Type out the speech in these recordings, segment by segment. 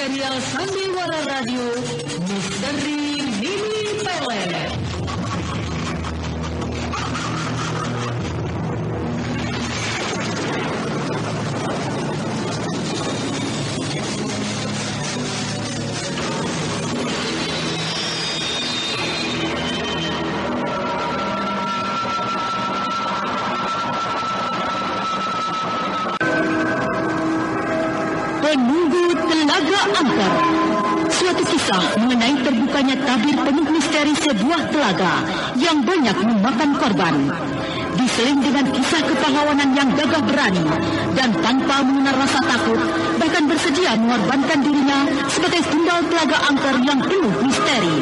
serial Sandiwara Radio Misteri Mini Pelet. Penunggu Telaga Angker. Suatu kisah mengenai terbukanya tabir penuh misteri sebuah telaga yang banyak memakan korban. Diseling dengan kisah kepahlawanan yang gagah berani dan tanpa mengenal rasa takut, bahkan bersedia mengorbankan dirinya sebagai tumbal telaga angker yang penuh misteri.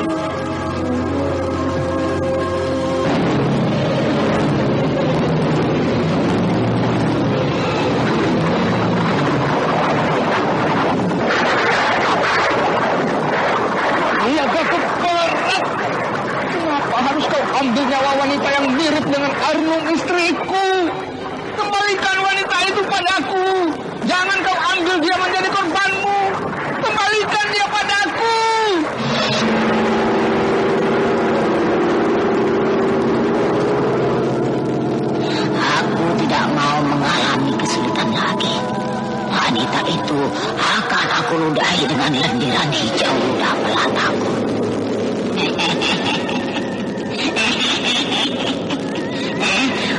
Ambil nyawa wanita yang mirip dengan Arnum istriku. Kembalikan wanita itu padaku. Jangan kau ambil dia menjadi korbanmu. Kembalikan dia padaku. Aku tidak mau mengalami kesulitan lagi. Wanita itu akan aku ludahi dengan lendiran hijau ludah melataku.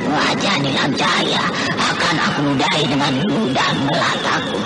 Wajah Nilam Cahaya akan aku ludahi dengan ludah melataku.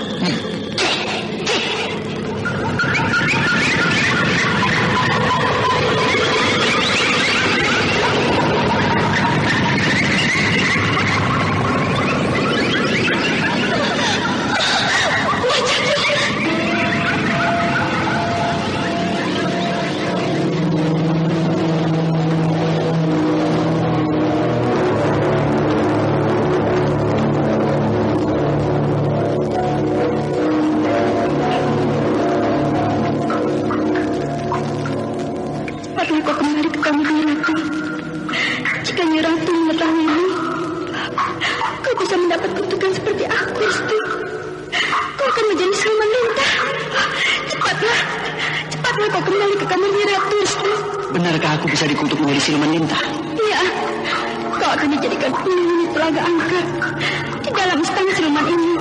Benarkah aku bisa dikutuk menjadi siluman lintah? Iya, kau akan dijadikan penghuni telaga angker di dalam istana siluman ini.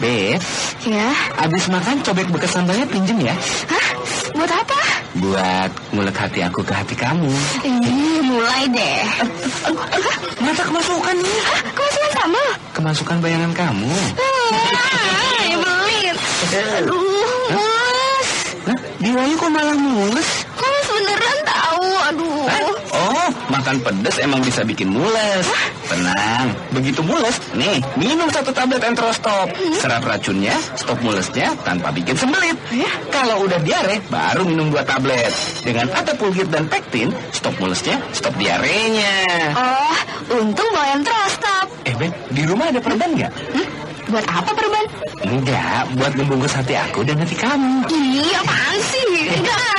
Beb, Ya, abis makan cobek bekas sambalnya pinjem ya. hah? Buat apa? Buat ngulek hati aku ke hati kamu. Mulai deh. Masa kemasukan nih? Hah? Kemasukan sama? Kemasukan bayangan kamu. Belit. Aduh, mules. Hah? Di Wayu kok malah mules? Mules beneran tahu. Aduh. Oh, makan pedas emang bisa bikin mules. Tenang, begitu mules, nih, minum 1 tablet Entrostop. Serap racunnya, stop mulesnya tanpa bikin sembelit. Kalau udah diare, baru minum 2 tablet. Dengan Atapulgit dan pektin, stop mulesnya, stop diarenya. Oh, untung bawa Entrostop. Beb, di rumah ada perban nggak? Buat apa perban? Enggak, buat membungkus hati aku dan hati kamu. Ih, apaan sih? Enggak.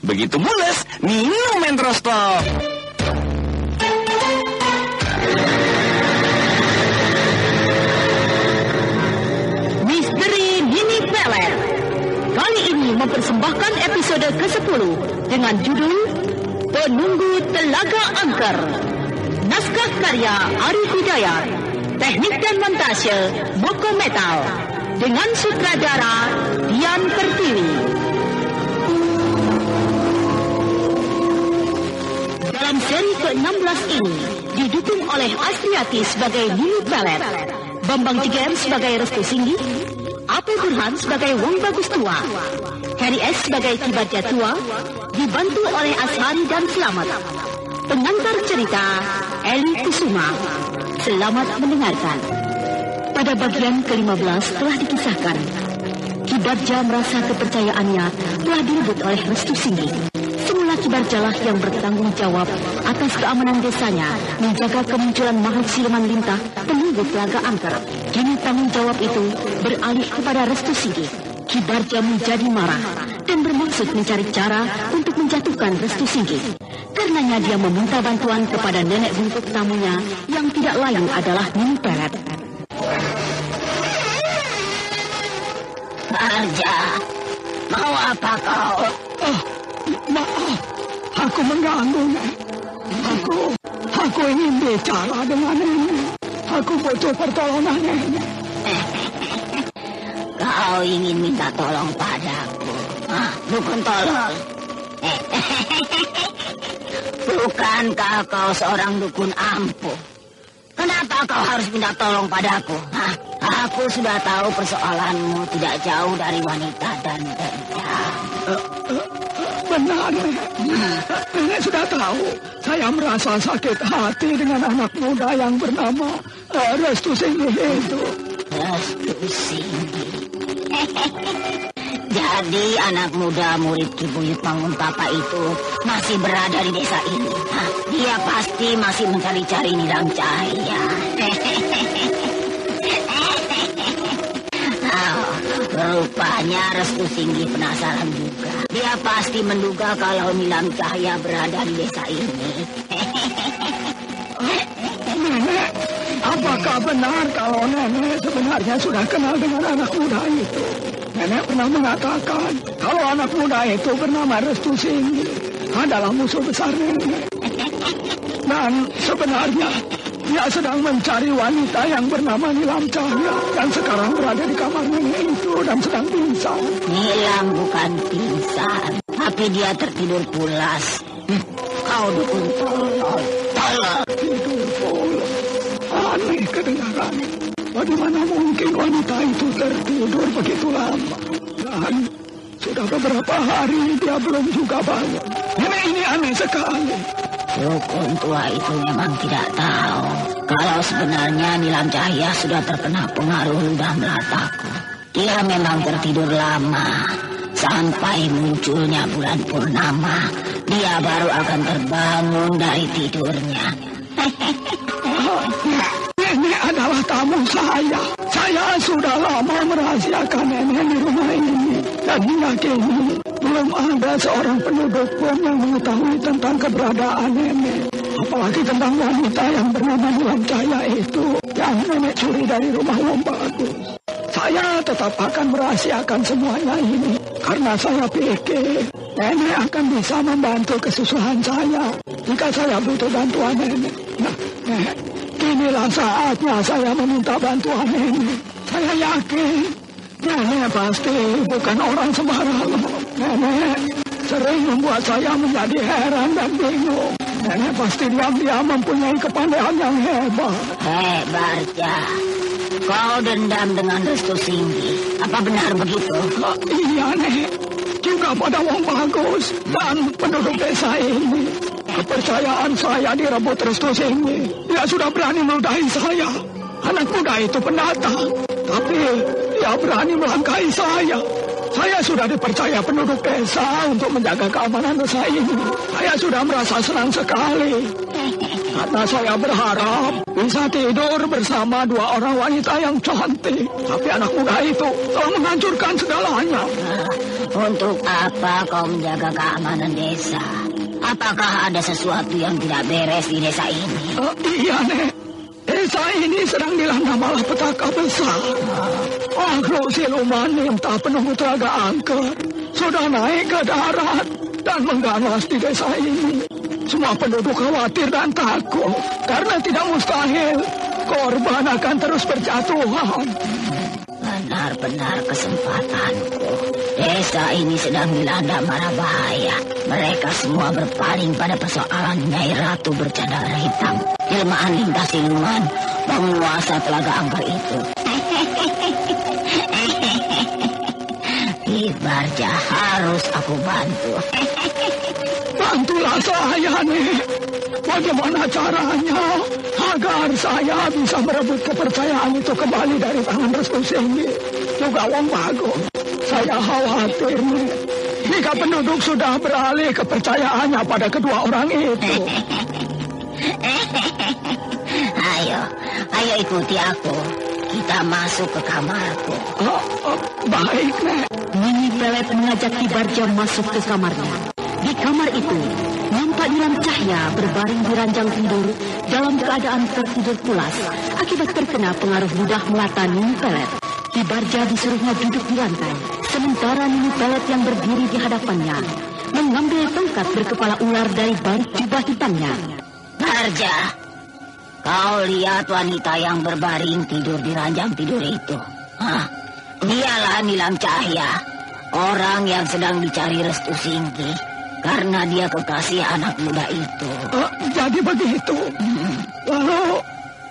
Begitu mules, minum Entrostop. Misteri Mini Pelet. Kali ini mempersembahkan episode ke-10 dengan judul Penunggu Telaga Angker. Naskah karya Arif Hidayat. Teknik dan montase Moko Metal. Dengan sutradara Dian Pertiwi. Dalam seri ke-16 ini didukung oleh Astriati sebagai Nini Pelet, Bambang Jiger sebagai Restu Singgi, Apel Burhan sebagai Wong Bagus Tua, Harry S sebagai Kibatja Tua, dibantu oleh Ashari dan Selamat. Pengantar cerita Eli Kusuma. Selamat mendengarkan. Pada bagian ke-15 telah dikisahkan, Kibatja merasa kepercayaannya telah direbut oleh Restu Singgi. Semula Kibatjalah yang bertanggung jawab atas keamanan desanya, menjaga kemunculan makhluk siluman lintah penunggu telaga angker. Kini tanggung jawab itu beralih kepada Restu Singgi. Kibatja menjadi marah dan bermaksud mencari cara untuk menjatuhkan Restu Singgi. Karenanya dia meminta bantuan kepada nenek bungkuk tamunya yang tidak lain adalah Nini Pelet. Barja, mau apa kau? Maaf, aku mengganggu, Nek. Aku ingin bicara dengan Nenek. Aku butuh pertolongan Nenek. Kau ingin minta tolong padaku? Dukun tolol. Bukankah kau seorang dukun ampuh? Kenapa kau harus minta tolong padaku? Aku sudah tahu persoalanmu tidak jauh dari wanita dan dendam. Benar, Nek. Nenek sudah tahu. Saya merasa sakit hati dengan anak muda yang bernama Restu Singgi itu. Restu Singgi. Jadi anak muda murid Ki Buyut Manguntapa itu masih berada di desa ini. Dia pasti masih mencari-cari Nilam Cahya. Rupanya Restu Singgi penasaran juga. Dia pasti menduga kalau Nilam Cahya berada di desa ini. Nenek, apakah benar kalau Nenek sebenarnya sudah kenal dengan anak muda itu? Nenek pernah mengatakan kalau anak muda itu bernama Restu Singgi adalah musuh besar Nenek. Dan sebenarnya dia sedang mencari wanita yang bernama Nilam Cahya yang sekarang berada di kamar Nenek itu dan sedang pingsan. Nilam bukan pingsan, tapi dia tertidur pulas. Kau dukun tolol. Tidur pulas. Aneh kedengaran. Bagaimana mungkin wanita itu tertidur begitu lama? Dan sudah beberapa hari dia belum juga bangun. Nenek ini aneh sekali. Dukun tua itu memang tidak tahu kalau sebenarnya Nilam Cahya sudah terkena pengaruh ludah melataku. Dia memang tertidur lama. Sampai munculnya bulan purnama, dia baru akan terbangun dari tidurnya. Nenek adalah tamu saya. Saya sudah lama merahasiakan Nenek di rumah ini. Dan hingga kini belum ada seorang penduduk pun yang mengetahui tentang keberadaan Nenek. Apalagi tentang wanita yang bernama Nilam Cahya itu yang Nenek curi dari rumah Wong Bagus. Saya tetap akan merahasiakan semuanya ini karena saya pikir Nenek akan bisa membantu kesusahan saya jika saya butuh bantuan Nenek. Nah, Nenek, inilah saatnya saya meminta bantuan Nenek. Saya yakin Nenek pasti bukan orang sembarangan. Nenek sering membuat saya menjadi heran dan bingung. Nenek pasti diam-diam mempunyai kepandaian yang hebat. Barja, kau dendam dengan Restu Singgi. Apa benar begitu? Iya, Nek. Juga pada Wong Bagus dan penduduk desa ini. Kepercayaan saya direbut Restu Singgi. Dia sudah berani meludahi saya. Anak muda itu pendatang, tapi dia berani melangkahi saya. Saya sudah dipercaya penduduk desa untuk menjaga keamanan desa ini. Saya sudah merasa senang sekali. Karena saya berharap bisa tidur bersama dua orang wanita yang cantik. Tapi anak muda itu telah menghancurkan segalanya. Untuk apa kau menjaga keamanan desa? Apakah ada sesuatu yang tidak beres di desa ini? Iya, Nek. Desa ini sedang dilanda malapetaka besar. Makhluk siluman yang tak penunggu telaga angker sudah naik ke darat dan mengganas di desa ini. Semua penduduk khawatir dan takut karena tidak mustahil korban akan terus berjatuhan. Benar-benar kesempatanku. Desa ini sedang dilanda mara bahaya. Mereka semua berpaling pada persoalan Nyai Ratu bercadar hitam. Jelmaan lintas siluman, penguasa telaga angker itu. Barja harus aku bantu. Bantulah saya, Nek. Bagaimana caranya agar saya bisa merebut kepercayaan itu kembali dari tangan Restu Singgi juga Wong Bagus? Saya khawatir, Nek, jika penduduk sudah beralih kepercayaannya pada kedua orang itu. Ayo ikuti aku. Kita masuk ke kamarku. Baik, Nek. Nini Pelet mengajak Ki Barja masuk ke kamarnya. Di kamar itu, nampak Nilam Cahya berbaring di ranjang tidur dalam keadaan tertidur pulas akibat terkena pengaruh ludah melata Nini Pelet. Ki Barja disuruhnya duduk di lantai, sementara Nini Pelet yang berdiri di hadapannya mengambil tongkat berkepala ular dari balik jubah hitamnya. Barja, kau lihat wanita yang berbaring tidur di ranjang tidur itu? Dialah Nilam Cahya, orang yang sedang dicari Restu Singgi, karena dia kekasih anak muda itu. Jadi begitu. Lalu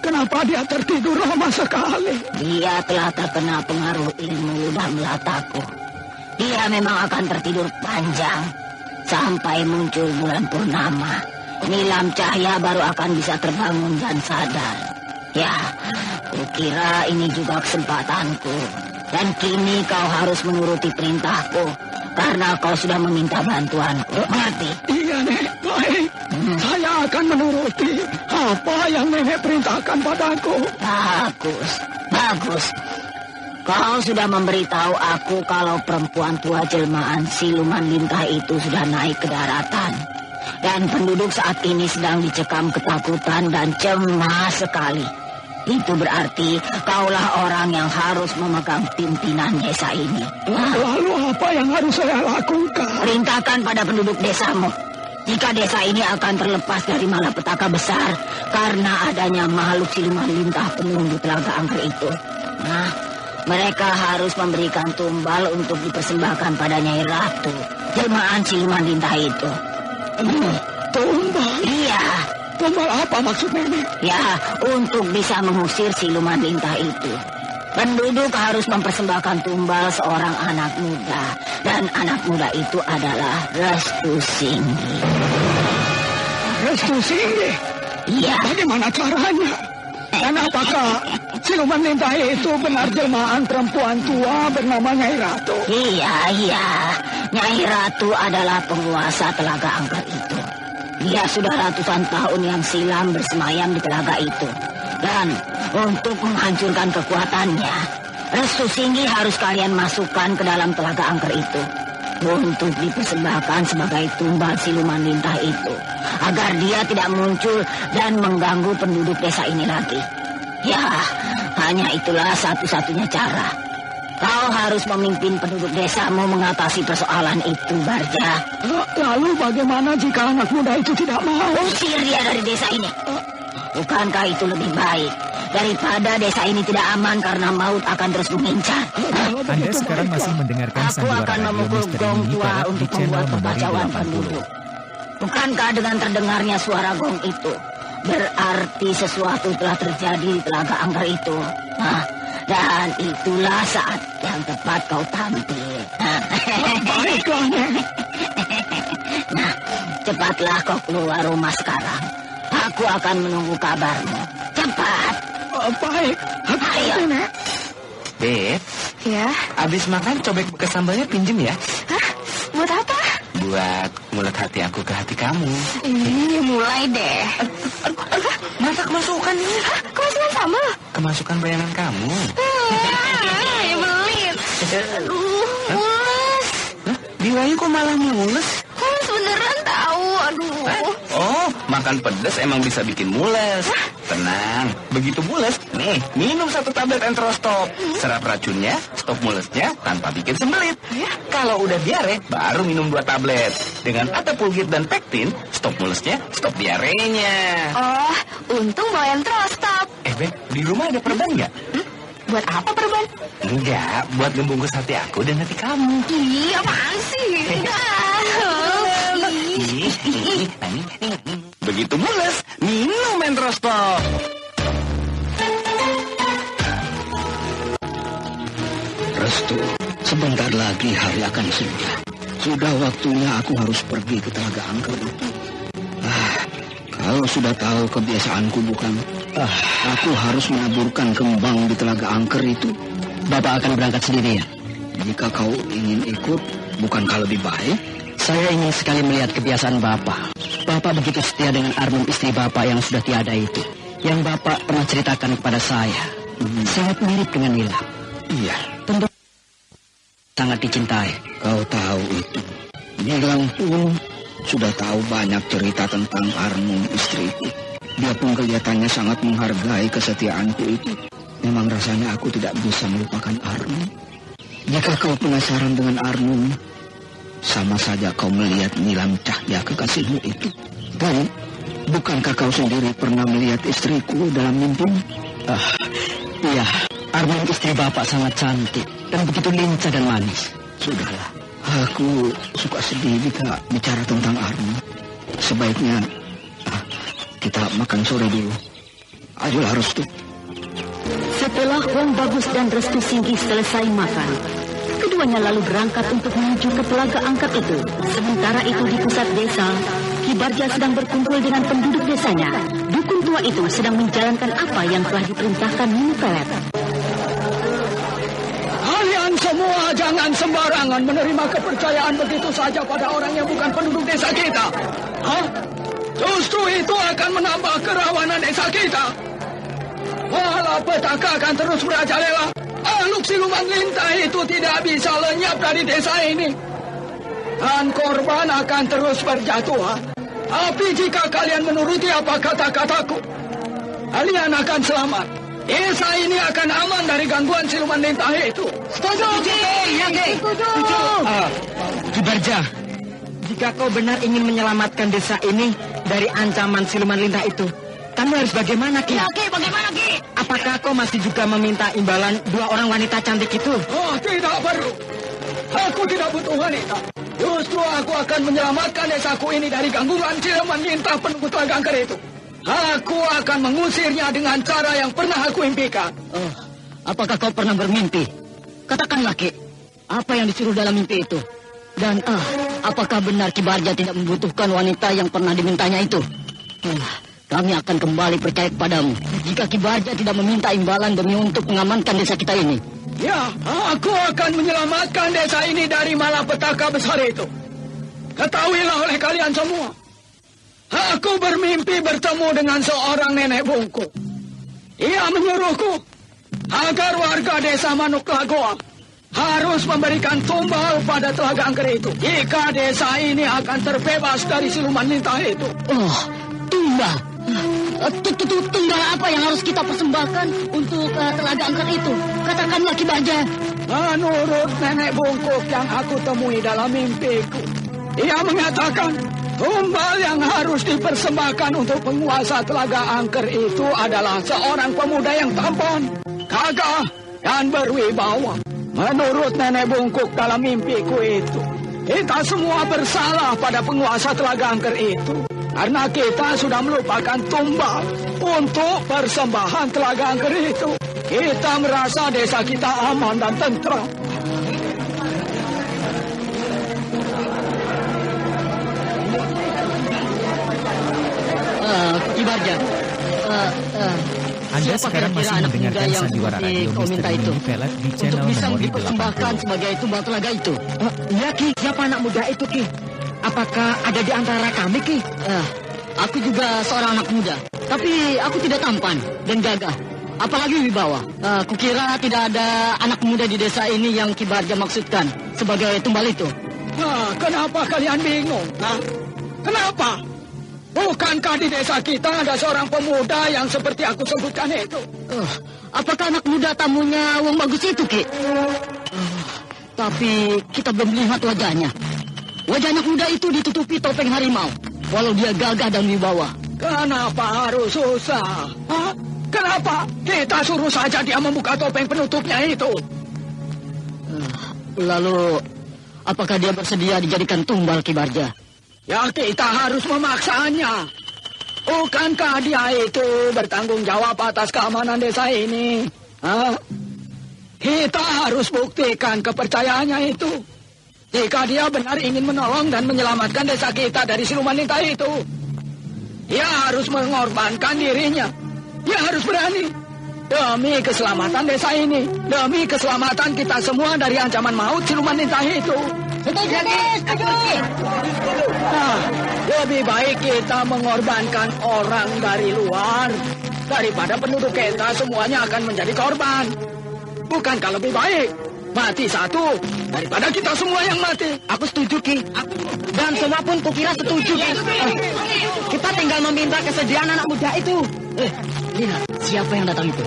kenapa dia tertidur lama sekali? Dia telah terkena pengaruh ilmu ludah melataku. Dia memang akan tertidur panjang sampai muncul bulan purnama. Nilam Cahya baru akan bisa terbangun dan sadar. Ya, kukira ini juga kesempatanku. Dan kini kau harus menuruti perintahku, karena kau sudah meminta bantuanku. Mengerti? Iya, Nek. Baik. Saya akan menuruti apa yang Nenek perintahkan padaku. Bagus, bagus. Kau sudah memberitahu aku kalau perempuan tua jelmaan siluman lintah itu sudah naik ke daratan. Dan penduduk saat ini sedang dicekam ketakutan dan cemas sekali. Itu berarti kaulah orang yang harus memegang pimpinan desa ini. Lalu apa yang harus saya lakukan? Perintahkan pada penduduk desamu. Jika desa ini akan terlepas dari malapetaka besar karena adanya makhluk siluman lintah penuh di Telaga Angker itu. Nah, mereka harus memberikan tumbal untuk dipersembahkan pada Nyai Ratu, jelmaan siluman lintah itu. Tumbal? Iya. Tumbal apa maksud Nenek? Ya, untuk bisa mengusir siluman lintah itu. Penduduk harus mempersembahkan tumbal seorang anak muda. Dan anak muda itu adalah Restu Singgi. Restu Singgi? Iya. Bagaimana caranya? Dan apakah siluman lintah itu benar jelmaan perempuan tua bernama Nyai Ratu? Iya. Nyai Ratu adalah penguasa Telaga Angker itu. Dia sudah ratusan tahun yang silam bersemayam di telaga itu. Dan untuk menghancurkan kekuatannya, Restu Singgi harus kalian masukkan ke dalam Telaga Angker itu. Untuk dipersembahkan sebagai tumbal siluman lintah itu. Agar dia tidak muncul dan mengganggu penduduk desa ini lagi. Ya, hanya itulah satu-satunya cara. Kau harus memimpin penduduk desamu mengatasi persoalan itu, Barja. Lalu bagaimana jika anak muda itu tidak mau? Usir dia dari desa ini. Bukankah itu lebih baik daripada desa ini tidak aman karena maut akan terus mengincar? Anda sekarang masih mendengarkan Aku sandiwara akan radio memukul misteri gong Mini tua Pelet di untuk channel membuat Membari kekacauan 80. penduduk. Bukankah dengan terdengarnya suara gong itu berarti sesuatu telah terjadi di Telaga Angker itu? Dan itulah saat yang tepat kau tampil. Baiklah, Nenek. Nah, cepatlah kau keluar rumah sekarang. Aku akan menunggu kabarmu. Cepat. Baik. Ayo. Nenek. Beb, Ya, abis makan cobek bekas sambalnya pinjem ya. hah? Buat apa? Buat mulut hati aku ke hati kamu. Mulai deh. Mata kemasukan ini. Kemasukan sambal? Kemasukan bayangan kamu. Ya belit. Aduh, mules. Hah? Di Wayu kok malah mules? Mules beneran tahu. Aduh. Oh, makan pedas emang bisa bikin mules. Tenang, begitu mules, nih, minum 1 tablet Entrostop. Serap racunnya, stop mulesnya tanpa bikin sembelit. Kalau udah diare, baru minum 2 tablet. Dengan Atapulgit dan Pektin, stop mulesnya, stop diarenya. Oh, untung bawa Entrostop. Beb, di rumah ada perban nggak? Buat apa perban? Enggak, buat ngebungkus hati aku dan hati kamu. Ih, apaan sih? Begitu mules, minum Entrostop. Restu, sebentar lagi hari akan senja. Sudah waktunya aku harus pergi ke Telaga Angker itu. Kalau sudah tahu kebiasaanku bukan? Aku harus menaburkan kembang di Telaga Angker itu. Bapak akan berangkat sendiri ya? Jika kau ingin ikut, bukankah lebih baik? Saya ingin sekali melihat kebiasaan Bapak. Bapak begitu setia dengan Armum istri Bapak yang sudah tiada itu. Yang Bapak pernah ceritakan kepada saya. Sangat mirip dengan Nilam. Iya, Tentu sangat dicintai. kau tahu itu. Nilam pun sudah tahu banyak cerita tentang Armum istriku. Dia pun kelihatannya sangat menghargai kesetiaanku itu. Memang rasanya aku tidak bisa melupakan Arnum. Jika kau penasaran dengan Arnum, sama saja kau melihat nilam cahaya kekasihmu itu. Dan bukankah kau sendiri pernah melihat istriku dalam mimpi? Iya, Arnum istri Bapak sangat cantik dan begitu lincah dan manis. Sudahlah, aku suka sedih jika bicara tentang Arnum. Sebaiknya kita makan sore dulu. Ayolah Restu. Setelah Wong Bagus dan Restu Singgi selesai makan, keduanya lalu berangkat untuk menuju ke telaga angkat itu. Sementara itu di pusat desa, Ki Barja sedang berkumpul dengan penduduk desanya. Dukun tua itu sedang menjalankan apa yang telah diperintahkan Nini Pelet. Kalian semua jangan sembarangan menerima kepercayaan begitu saja pada orang yang bukan penduduk desa kita. Justru itu akan menambah kerawanan desa kita. Malapetaka akan terus merajalela. Makhluk siluman lintah itu tidak bisa lenyap dari desa ini. Dan korban akan terus berjatuhan. Tapi jika kalian menuruti apa kata-kataku, kalian akan selamat. Desa ini akan aman dari gangguan siluman lintah itu. Setuju, Ki. Ya, Ki. Setuju. Ki Barja, jika kau benar ingin menyelamatkan desa ini dari ancaman siluman lintah itu, kamu harus bagaimana, Ki? Ya, Ki, bagaimana, Ki? Apakah kau masih juga meminta imbalan 2 orang wanita cantik itu? Tidak perlu. Aku tidak butuh wanita. Justru aku akan menyelamatkan desaku ini dari gangguan siluman lintah penunggu telaga angker itu. Aku akan mengusirnya dengan cara yang pernah aku impikan. Apakah kau pernah bermimpi? Katakanlah, Ki, apa yang disuruh dalam mimpi itu? Dan apakah benar Ki Barja tidak membutuhkan wanita yang pernah dimintanya itu? Kami akan kembali percaya kepadamu jika Ki Barja tidak meminta imbalan demi untuk mengamankan desa kita ini. Ya, aku akan menyelamatkan desa ini dari malapetaka besar itu. Ketahuilah oleh kalian semua. Aku bermimpi bertemu dengan seorang nenek bungkuk. Ia menyuruhku agar warga desa Manuk Lagoa harus memberikan tumbal pada telaga angker itu. Jika desa ini akan terbebas dari siluman lintah itu. Tumbal. Tumbal apa yang harus kita persembahkan untuk telaga angker itu? Katakanlah, Ki Barja. Menurut nenek bungkuk yang aku temui dalam mimpiku, ia mengatakan tumbal yang harus dipersembahkan untuk penguasa telaga angker itu adalah seorang pemuda yang tampan, gagah, dan berwibawa. Menurut nenek bungkuk dalam mimpiku itu, kita semua bersalah pada penguasa telaga angker itu. Karena kita sudah melupakan tumbal untuk persembahan telaga angker itu. Kita merasa desa kita aman dan tentram. Ki Barja, Anda sekarang masih mendengarkan sandiwara radio Misteri Nini Pelet di channel bisa Memori dipersembahkan 80. sebagai tumbal telaga itu. Ya, Ki, siapa anak muda itu, Ki? Apakah ada di antara kami, Ki? Aku juga seorang anak muda, tapi aku tidak tampan dan gagah, apalagi wibawa. Kukira tidak ada anak muda di desa ini yang Ki Barja maksudkan sebagai tumbal itu. Kenapa kalian bingung? Kenapa? Bukankah di desa kita ada seorang pemuda yang seperti aku sebutkan itu? Apakah anak muda tamunya Wong Bagus itu, Ki? Tapi kita belum lihat wajahnya. Wajah anak muda itu ditutupi topeng harimau, walau dia gagah dan wibawa. Kenapa harus susah? Kenapa? Kita suruh saja dia membuka topeng penutupnya itu. Lalu, apakah dia bersedia dijadikan tumbal, Ki Barja? Ya, kita harus memaksanya. Bukankah dia itu bertanggung jawab atas keamanan desa ini? Kita harus buktikan kepercayaannya itu. Jika dia benar ingin menolong dan menyelamatkan desa kita dari siluman lintah itu, dia harus mengorbankan dirinya. Dia harus berani. Demi keselamatan desa ini. Demi keselamatan kita semua dari ancaman maut siluman lintah itu. Lebih baik kita mengorbankan orang dari luar daripada penduduk kita semuanya akan menjadi korban. Bukankah lebih baik mati satu daripada kita semua yang mati? Aku setuju, Ki. Dan semua pun kukira setuju, Ki. Kita tinggal meminta kesediaan anak muda itu. Lihat, siapa yang datang itu?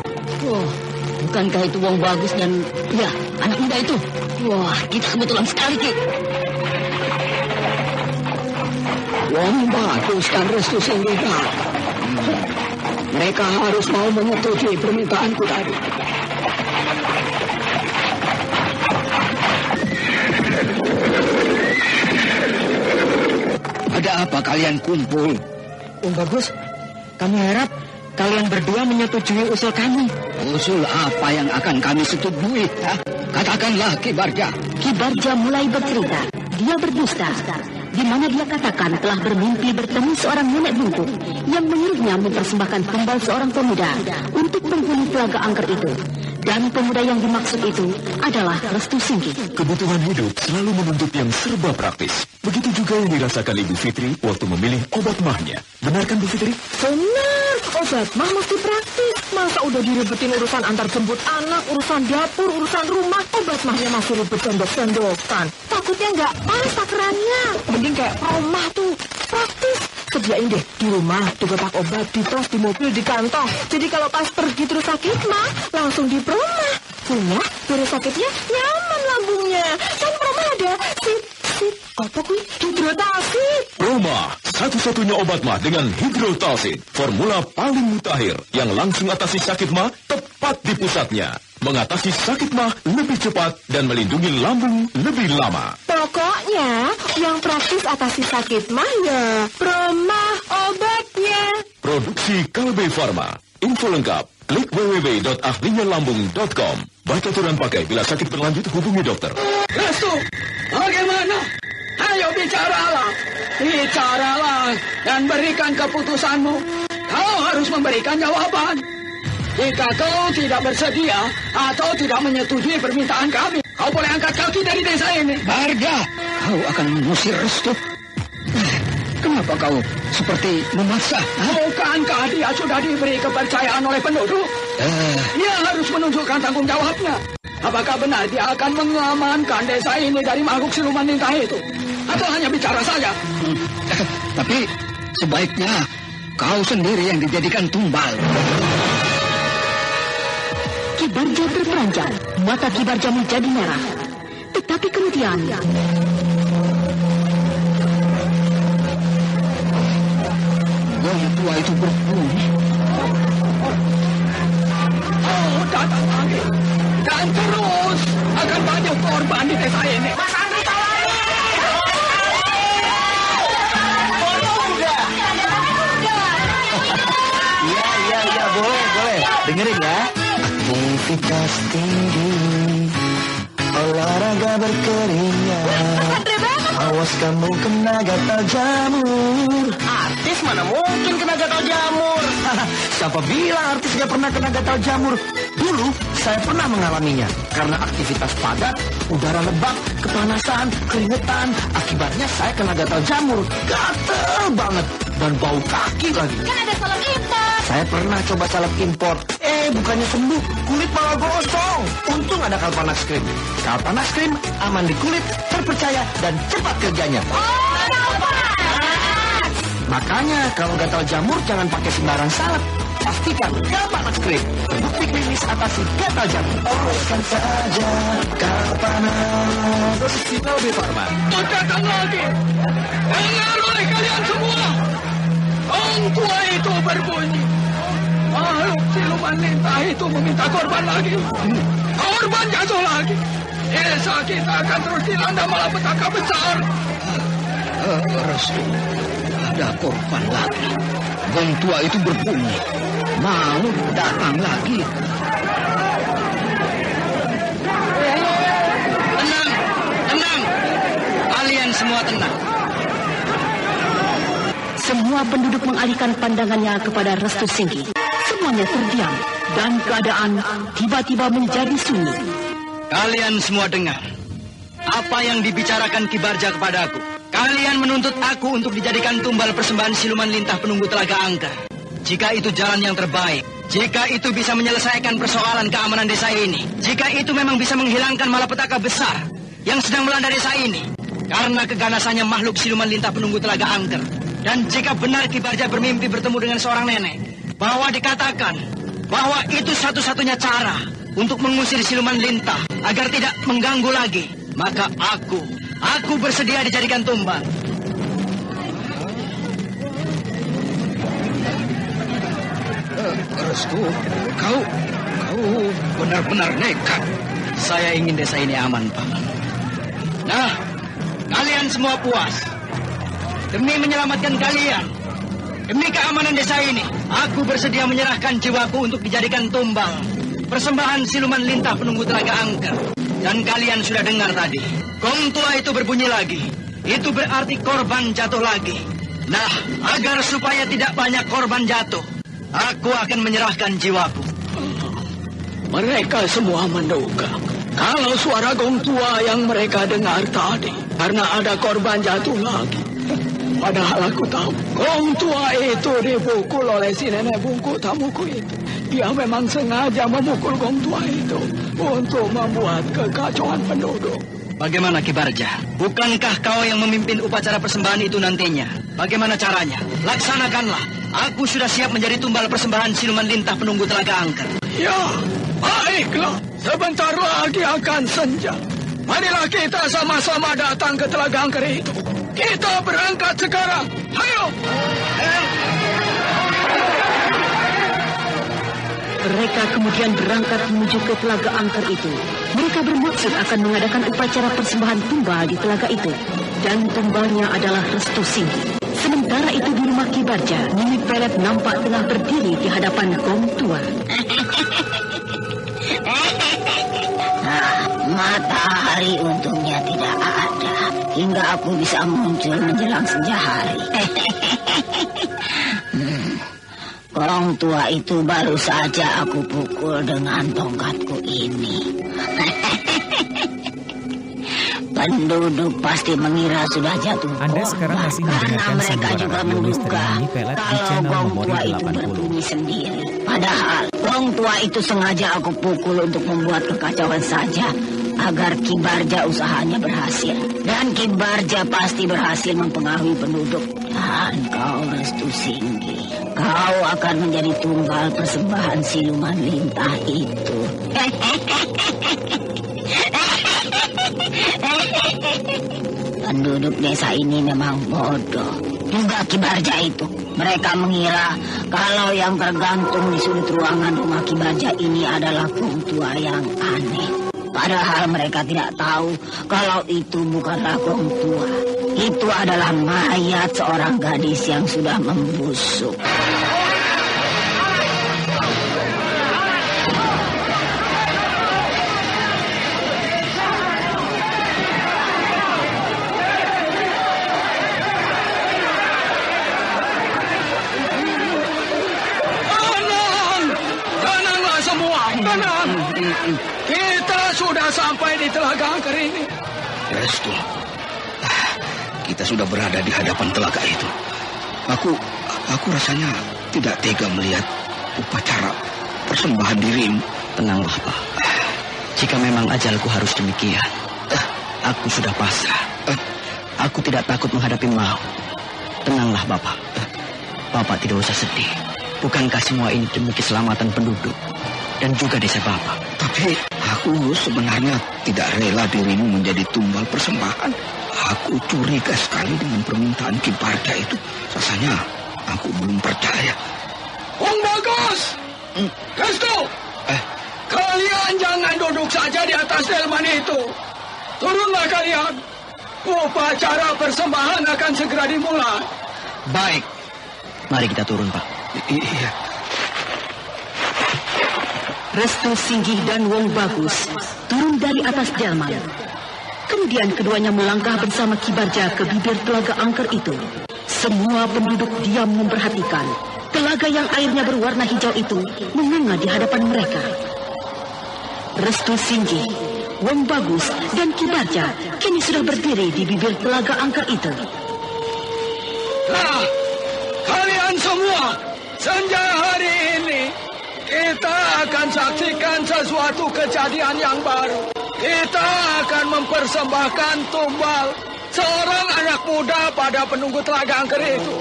Bukankah itu Wong Bagus dan ya anak muda itu? Wah, kita kebetulan sekali, Ki. Wong Bagus dan Restu Singgi. Mereka harus mau menyetujui permintaanku tadi. Ada apa kalian kumpul? Wong Bagus, kami harap kalian berdua menyetujui usul kami. Usul apa yang akan kami setujui? Katakanlah, Ki Barja. Ki Barja mulai bercerita. Dia berdusta, di mana dia katakan telah bermimpi bertemu seorang nenek bungkuk yang menyuruhnya mempersembahkan tumbal seorang pemuda untuk penghuni Telaga Angker itu. Dan pemuda yang dimaksud itu adalah Restu Singgi. Kebutuhan hidup selalu menuntut yang serba praktis. Begitu juga yang dirasakan Ibu Fitri waktu memilih obat mahnya. Benarkan Bu Fitri? Benar, obat mah mesti praktis. Masa udah diribetin urusan antar jemput anak, urusan dapur, urusan rumah, obat mahnya masih ribet sendok-sendokan. Takutnya nggak pas takarannya. Mending kayak rumah tuh, praktis. Sediain deh di rumah, di kotak obat, di tas, di mobil, di kantong. Jadi kalau pas pergi terus sakit mah, langsung di rumah. Punya, terus sakitnya nyaman lambungnya. Kan rumah ada apa kuy? Hidrotalsid. Roma, satu-satunya obat mah dengan hidrotalsid. Formula paling mutakhir yang langsung atasi sakit mah tepat di pusatnya. Mengatasi sakit mah lebih cepat dan melindungi lambung lebih lama. Pokoknya yang praktis atasi sakit mah ya Promah obatnya. Produksi Kalbe Farma. Info lengkap klik www.ahlinyalambung.com. Baca aturan pakai bila sakit berlanjut hubungi dokter. Restu, bagaimana? Ayo bicaralah. Bicaralah dan berikan keputusanmu. Kau harus memberikan jawaban. Jika kau tidak bersedia atau tidak menyetujui permintaan kami, kau boleh angkat kaki dari desa ini. Barja, kau akan mengusir Restu. Kenapa kau seperti memaksa? Bukankah dia sudah diberi kepercayaan oleh penduduk? Dia harus menunjukkan tanggung jawabnya. Apakah benar dia akan mengamankan desa ini dari makhluk siluman lintah itu? Atau hanya bicara saja? Tapi sebaiknya kau sendiri yang dijadikan tumbal. Ki Barja terperanjat, mata Ki Barja menjadi merah. Tetapi kemudian Wong tua itu berbunyi. Oh, datang lagi. Dan terus akan banyak korban di desa ini. Mas Andri tawari! Iya, boleh. Dengerin ya. Aktivitas tinggi, olahraga berkeringat. Awas kamu kena gatal jamur. Artis mana mungkin kena gatal jamur? Siapa bilang artis gak pernah kena gatal jamur? Dulu saya pernah mengalaminya. Karena aktivitas padat, udara lembab, kepanasan, keringetan. Akibatnya saya kena gatal jamur. Gatel banget. Dan bau kaki lagi. Kan ada salep impor. Saya pernah coba salep impor. Bukannya sembuh, kulit malah gosong. Untung ada Kalpanax Cream. Kalpanax Cream aman di kulit, terpercaya, dan cepat kerjanya. Makanya kalau gatal jamur jangan pakai sembarang salep. Pastikan Kalpanax Cream terbukti klinis atasi gatal jamur. Oleskan saja Kalpanax. Produksi Kalbe Farma. Datang lagi. Dengar oleh kalian semua. Orang tua itu berbunyi. Makhluk siluman lintah itu meminta korban lagi. Korban jatuh lagi. Desa kita akan terus dilanda malapetaka besar. Restu, ada korban lagi. Gong tua itu berbunyi. Mau datang lagi. Tenang. Kalian semua tenang. semua penduduk mengalihkan pandangannya kepada Restu Singgi. Semuanya terdiam dan keadaan tiba-tiba menjadi sunyi. Kalian semua dengar apa yang dibicarakan Ki Barja kepada aku. Kalian menuntut aku untuk dijadikan tumbal persembahan siluman lintah penunggu Telaga Angker. Jika itu jalan yang terbaik, jika itu bisa menyelesaikan persoalan keamanan desa ini, jika itu memang bisa menghilangkan malapetaka besar yang sedang melanda desa ini, karena keganasannya makhluk siluman lintah penunggu Telaga Angker. Dan jika benar Ki Barja bermimpi bertemu dengan seorang nenek, bahwa dikatakan bahwa itu satu-satunya cara untuk mengusir siluman lintah agar tidak mengganggu lagi, maka aku bersedia dijadikan tumbal. Restu, kau benar-benar nekat. Saya ingin desa ini aman, Paman. Nah, kalian semua puas. Demi menyelamatkan kalian, demi keamanan desa ini, aku bersedia menyerahkan jiwaku untuk dijadikan tumbal. Persembahan siluman lintah penunggu telaga angker. Dan kalian sudah dengar tadi, gong tua itu berbunyi lagi. Itu berarti korban jatuh lagi. Nah, agar supaya tidak banyak korban jatuh, aku akan menyerahkan jiwaku. Mereka semua menduga kalau suara gong tua yang mereka dengar tadi karena ada korban jatuh lagi. Padahal aku tahu gong tua itu dipukul oleh si nenek bungku tamuku itu. Dia memang sengaja memukul gong tua itu untuk membuat kekacauan penduduk. Bagaimana Ki Barja? Bukankah kau yang memimpin upacara persembahan itu nantinya? Bagaimana caranya? Laksanakanlah. Aku sudah siap menjadi tumbal persembahan siluman lintah penunggu telaga angker. Ya, baiklah. Sebentar lagi akan senja. Marilah kita sama-sama datang ke telaga angker itu. Kita berangkat sekarang. Ayo! Mereka kemudian berangkat menuju ke telaga angker itu. Mereka bermaksud akan mengadakan upacara persembahan tumbal di telaga itu. Dan tumbalnya adalah Restu Singgi. Sementara itu di rumah Ki Barja, Nini Pelet nampak tengah berdiri di hadapan gong tua. Matahari untungnya tidak ada, hingga aku bisa muncul menjelang senja hari. Gong tua itu baru saja aku pukul dengan tongkatku ini. Penduduk pasti mengira sudah jatuh Anda korban. sekarang masih Karena mendengarkan mereka sandiwara juga radio misteri menduga Nini Pelet di kalau channel gong Memori tua itu 80. berbunyi sendiri. Padahal gong tua itu sengaja aku pukul untuk membuat kekacauan saja agar Ki Barja usahanya berhasil. Dan Ki Barja pasti berhasil mempengaruhi penduduk. Dan kau Restu Singgi, kau akan menjadi tumbal persembahan siluman lintah itu. Penduduk desa ini memang bodoh. Juga Ki Barja itu. Mereka mengira kalau yang tergantung di sudut ruangan rumah Ki Barja ini adalah gong tua yang aneh. Padahal mereka tidak tahu kalau itu bukanlah gong tua. Itu adalah mayat seorang gadis yang sudah membusuk. Tenanglah semua, tenang. Kita sudah sampai di telaga angker ini. Restu, kita sudah berada di hadapan telaga itu. Aku rasanya tidak tega melihat upacara persembahan dirimu. Tenanglah, Pak. Jika memang ajalku harus demikian, aku sudah pasrah. Aku tidak takut menghadapi maut. Tenanglah, Bapak. Bapak tidak usah sedih. Bukankah semua ini demi keselamatan penduduk dan juga desa Bapak? Tapi aku sebenarnya tidak rela dirimu menjadi tumbal persembahan. Aku curiga sekali dengan permintaan Ki Barja itu. Rasanya aku belum percaya. Wong Bagus! Restu! Kalian jangan duduk saja di atas delman itu. Turunlah kalian. Upacara persembahan akan segera dimulai. Baik. Mari kita turun, Pak. Iya. Restu Singgi dan Wong Bagus turun dari atas delman. Kemudian keduanya melangkah bersama Ki Barja ke bibir telaga angker itu. Semua penduduk diam memperhatikan. Telaga yang airnya berwarna hijau itu menganga di hadapan mereka. Restu Singgi, Wong Bagus, dan Ki Barja kini sudah berdiri di bibir telaga angker itu. Nah, kalian semua, senja hari ini kita akan saksikan sesuatu kejadian yang baru. Kita akan mempersembahkan tumbal seorang anak muda pada penunggu telaga angker itu.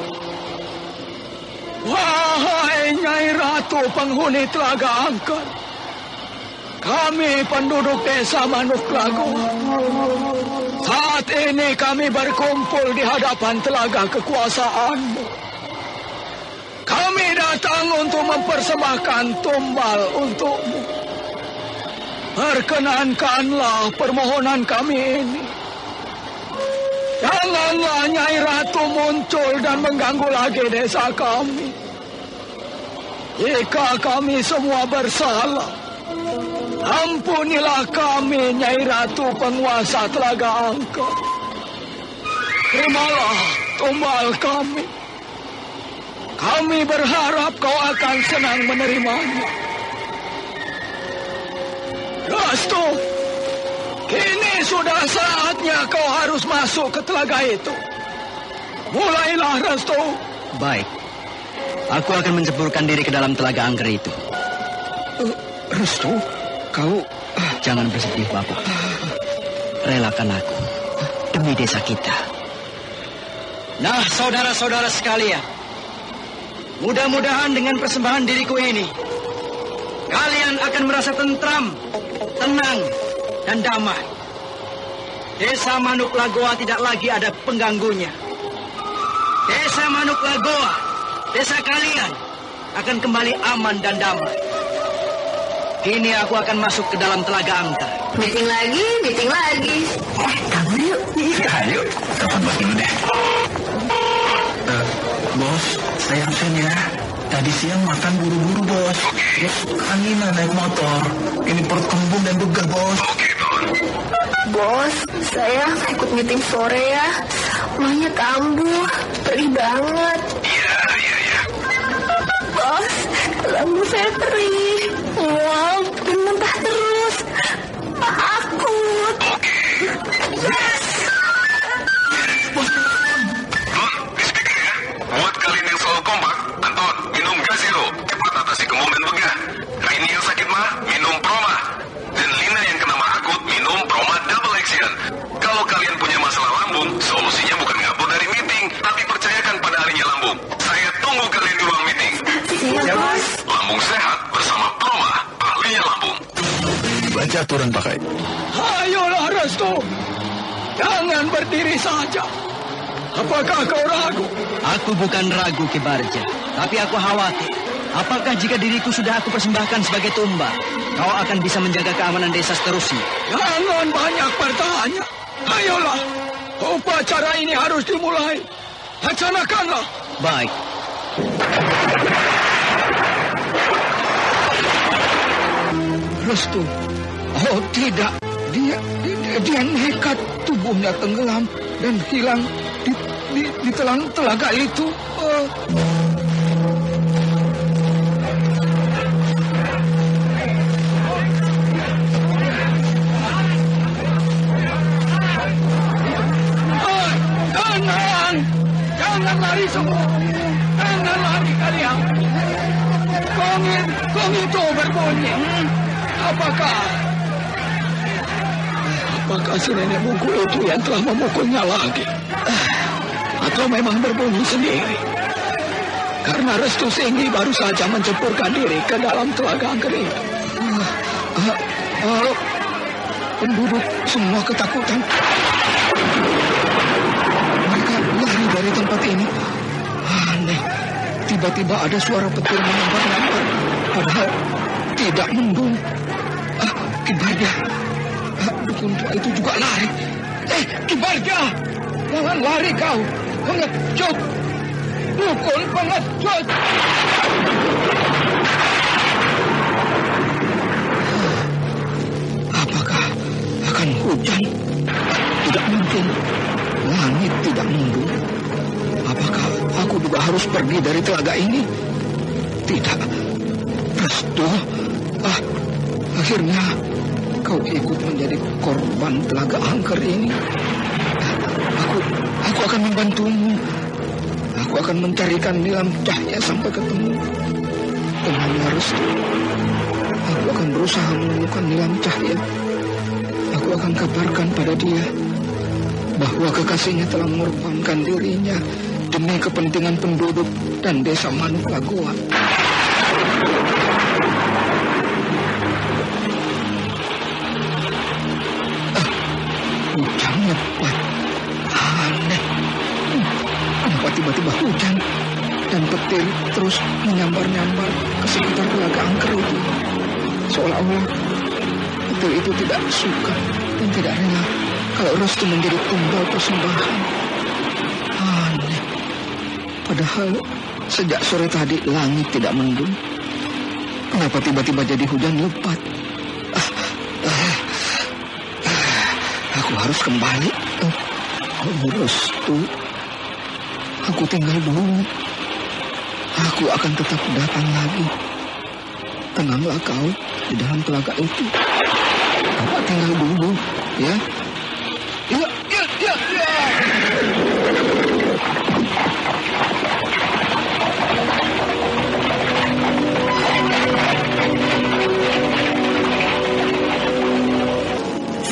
Wahai Nyai Ratu penghuni telaga angker, Kami penduduk desa Manuk Lagoa. Saat ini kami berkumpul di hadapan telaga kekuasaanmu. Kami datang untuk mempersembahkan tumbal untukmu. Perkenankanlah permohonan kami ini. Janganlah Nyai Ratu muncul dan mengganggu lagi desa kami. Jika kami semua bersalah, ampunilah kami, Nyai Ratu penguasa Telaga Angker. Terimalah tumbal kami. Kami berharap kau akan senang menerimanya. Restu, kini sudah saatnya kau harus masuk ke telaga itu. Mulailah, Restu. Baik. Aku akan menceburkan diri ke dalam Telaga Angker itu. Restu, kau... Jangan bersedih, Bapak. Relakan aku demi desa kita. Nah, saudara-saudara sekalian, mudah-mudahan dengan persembahan diriku ini, kalian akan merasa tentram, tenang, dan damai. Desa Manuk Lagoa tidak lagi ada pengganggunya. Desa Manuk Lagoa, desa kalian, akan kembali aman dan damai. Kini aku akan masuk ke dalam Telaga Angker. Meeting lagi. Kabur yuk. Ayo, telepon bos dulu deh. Bos, saya absen ya. Tadi siang makan buru-buru, bos. Terus kangenan naik motor. Ini perut kembung dan begah, bos. Bos, saya ikut meeting sore ya. Mahnya kambuh, perih banget. Iya. Bos, lambung saya perih, mual, dan muntah terus. Takut. Yes. Di speaker ya. Buat kalian yang selalu kompak, Anton, minum Gaziro. Cepat atasi kembung dan begah. Rini yang sakit mah, minum Proma. Dan Lina yang kena mah akut, minum Proma Double Action. Kalau kalian punya masalah lambung, solusinya bukan ngabur dari meeting, tapi percayakan pada ahlinya lambung. Saya tunggu kalian di ruang meeting. Iya, Bos. Lambung sehat bersama Proma, ahlinya lambung. Baca aturan pakai. Ayolah, Restu. Jangan berdiri saja. Apakah kau ragu? Aku bukan ragu, Ki Barja, tapi aku khawatir. Apakah jika diriku sudah aku persembahkan sebagai tumbal, kau akan bisa menjaga keamanan desa seterusnya? Jangan banyak bertanya. Ayolah, upacara ini harus dimulai. Laksanakanlah. Baik. Restu. Oh tidak, dia nekat, tubuhnya tenggelam dan hilang di telang telaga itu. Jangan lari semua, jangan lari kalian. Gong itu berbunyi. Apakah si nenek buku itu yang telah memukulnya lagi? Atau memang berbunyi sendiri? Karena Restu Singgi baru saja menceburkan diri ke dalam Telaga Angker itu. Penduduk semua ketakutan. Mereka lari dari tempat ini. Aneh, tiba-tiba ada suara petir menyambar-nyambar. Padahal tidak mendung. Ki Barja, dukun tua itu juga lari. Ki Barja, jangan lari kau. Pengecut, dukun pengecut. Apakah akan hujan? Tidak mungkin. Langit tidak mendung. Apakah aku juga harus pergi dari telaga ini? Tidak. Restu. Akhirnya kau ikut menjadi korban Telaga Angker ini. Aku akan membantumu. Aku akan mencarikan Nilam Cahya sampai ketemu. Tenanglah, Restu. Aku akan berusaha menemukan Nilam Cahya. Aku akan kabarkan pada dia bahwa kekasihnya telah mengorbankan dirinya demi kepentingan penduduk dan desa Manuk Lagoa. lebat. Aneh. Kenapa tiba-tiba hujan dan petir terus menyambar-nyambar ke sekitar telaga angker itu? Seolah-olah petir itu tidak suka dan tidak rela kalau Restu menjadi tumbal persembahan. Aneh. Padahal sejak sore tadi langit tidak mendung. Kenapa tiba-tiba jadi hujan lebat? Aku harus kembali. Restu, aku tinggal dulu. Aku akan tetap datang lagi. Tenanglah kau di dalam telaga itu. Bapak tinggal dulu, ya. Ya.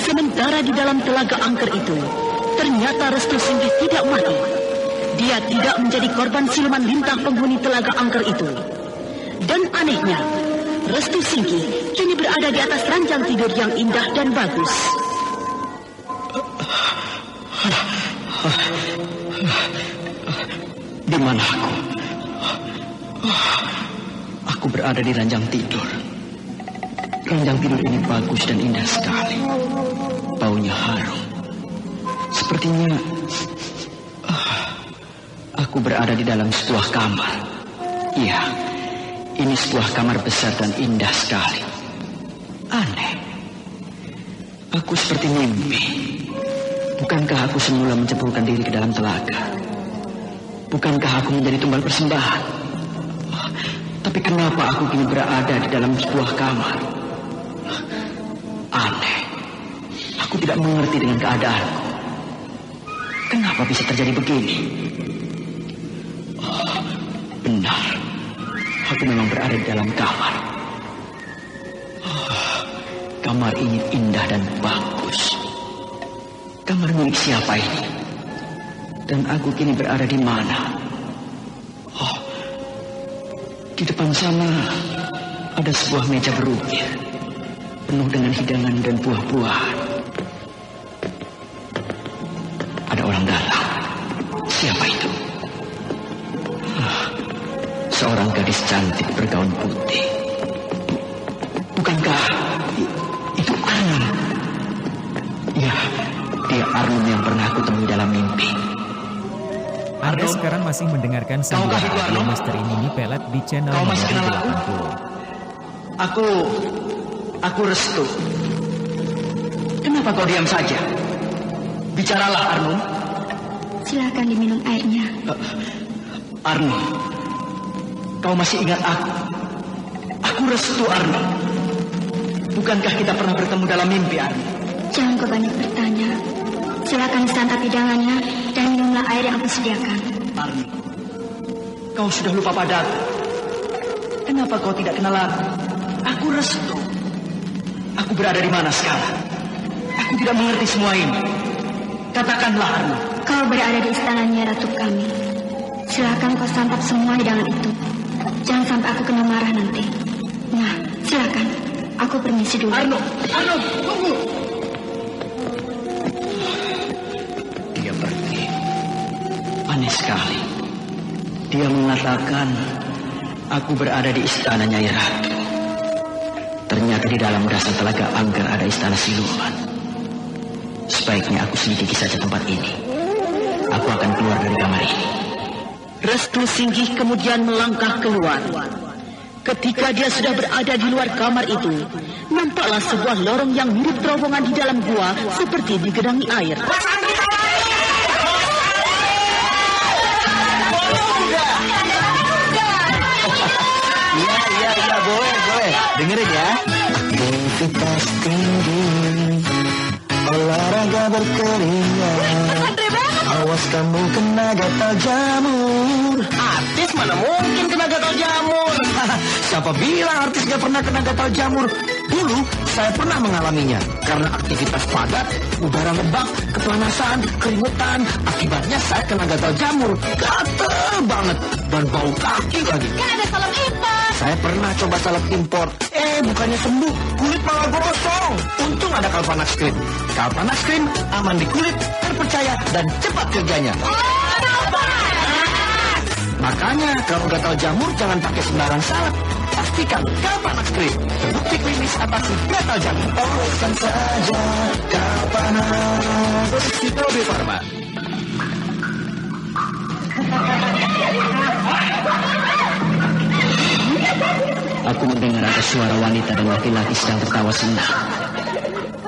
Sementara di dalam telaga angker itu, ternyata Restu Singgih tidak mati. Dia tidak menjadi korban siluman lintah penghuni telaga angker itu. Dan anehnya, Restu Singgih kini berada di atas ranjang tidur yang indah dan bagus. Di mana aku? Aku berada di ranjang tidur. Ranjang tidur ini bagus dan indah sekali. Baunya harum. Sepertinya aku berada di dalam sebuah kamar. Iya, ini sebuah kamar besar dan indah sekali. Aneh. Aku seperti mimpi. Bukankah aku semula menceburkan diri ke dalam telaga? Bukankah aku menjadi tumbal persembahan? Tapi kenapa aku kini berada di dalam sebuah kamar? Aneh. Aku tidak mengerti dengan keadaanku. Kenapa bisa terjadi begini? Benar. Aku memang berada di dalam kamar. Kamar ini indah dan bagus. Kamar milik siapa ini? Dan aku kini berada di mana? Di depan sana ada sebuah meja berukir, penuh dengan hidangan dan buah-buahan. Ada orang datang. Siapa itu? Seorang gadis cantik bergaun putih. Bukankah itu Arnun? Ya, dia Arnun yang pernah aku temui dalam mimpi. Anda sekarang masih mendengarkan sandiwara radio Misteri Mini Pelet di channel nomor 80. Aku Restu. Kenapa kau diam saja? Bicaralah, Arnun. Silakan diminum airnya. Arnun, kau masih ingat aku? Aku Restu, Arnun. Bukankah kita pernah bertemu dalam mimpi, Arnun? Jangan kau banyak bertanya. Silakan santap hidangannya dan minumlah air yang aku sediakan. Arnun, kau sudah lupa padaku. Kenapa kau tidak kenal aku? Aku Restu. Aku berada di mana sekarang? Aku tidak mengerti semua ini. Katakanlah, Arnun. Kau berada di istananya Ratu kami. Silakan kau santap semua hidangan itu. Jangan sampai aku kena marah nanti. Nah, silakan. Aku permisi dulu. Arnun, tunggu. Dia pergi. Aneh sekali. Dia mengatakan aku berada di istana Nyai Ratu. Ternyata di dalam dasar telaga angker ada istana siluman. Sebaiknya aku selidiki saja tempat ini. Aku akan keluar dari kamar ini. Restu Singgih kemudian melangkah keluar. Ketika dia sudah berada di luar kamar itu, nampaklah sebuah lorong yang mirip terowongan di dalam gua seperti digenangi air. Iya, boleh. Dengerin ya. Aktivitas tinggi, olahraga berkeringat. Awas kamu kena gatal jamur. Artis mana mungkin kena gatal jamur? Siapa bilang artis gak pernah kena gatal jamur? Dulu saya pernah mengalaminya. Karena aktivitas padat, udara lembab, kepanasan, keringetan. Akibatnya saya kena gatal jamur. Gatel banget. Dan bau kaki lagi. Kan ada salam hebat. Saya pernah coba salep impor. Bukannya sembuh, kulit malah gosong. Untung ada Kalpanax Cream. Kalpanax Cream aman di kulit, terpercaya, dan cepat kerjanya. Makanya kalau gatal jamur jangan pakai sembarang salep. Pastikan Kalpanax Cream terbukti klinis atasi gatal jamur. Oleskan saja Kalpanax. Cito Farma. Aku mendengar ada suara wanita dan laki-laki sedang tertawa senang.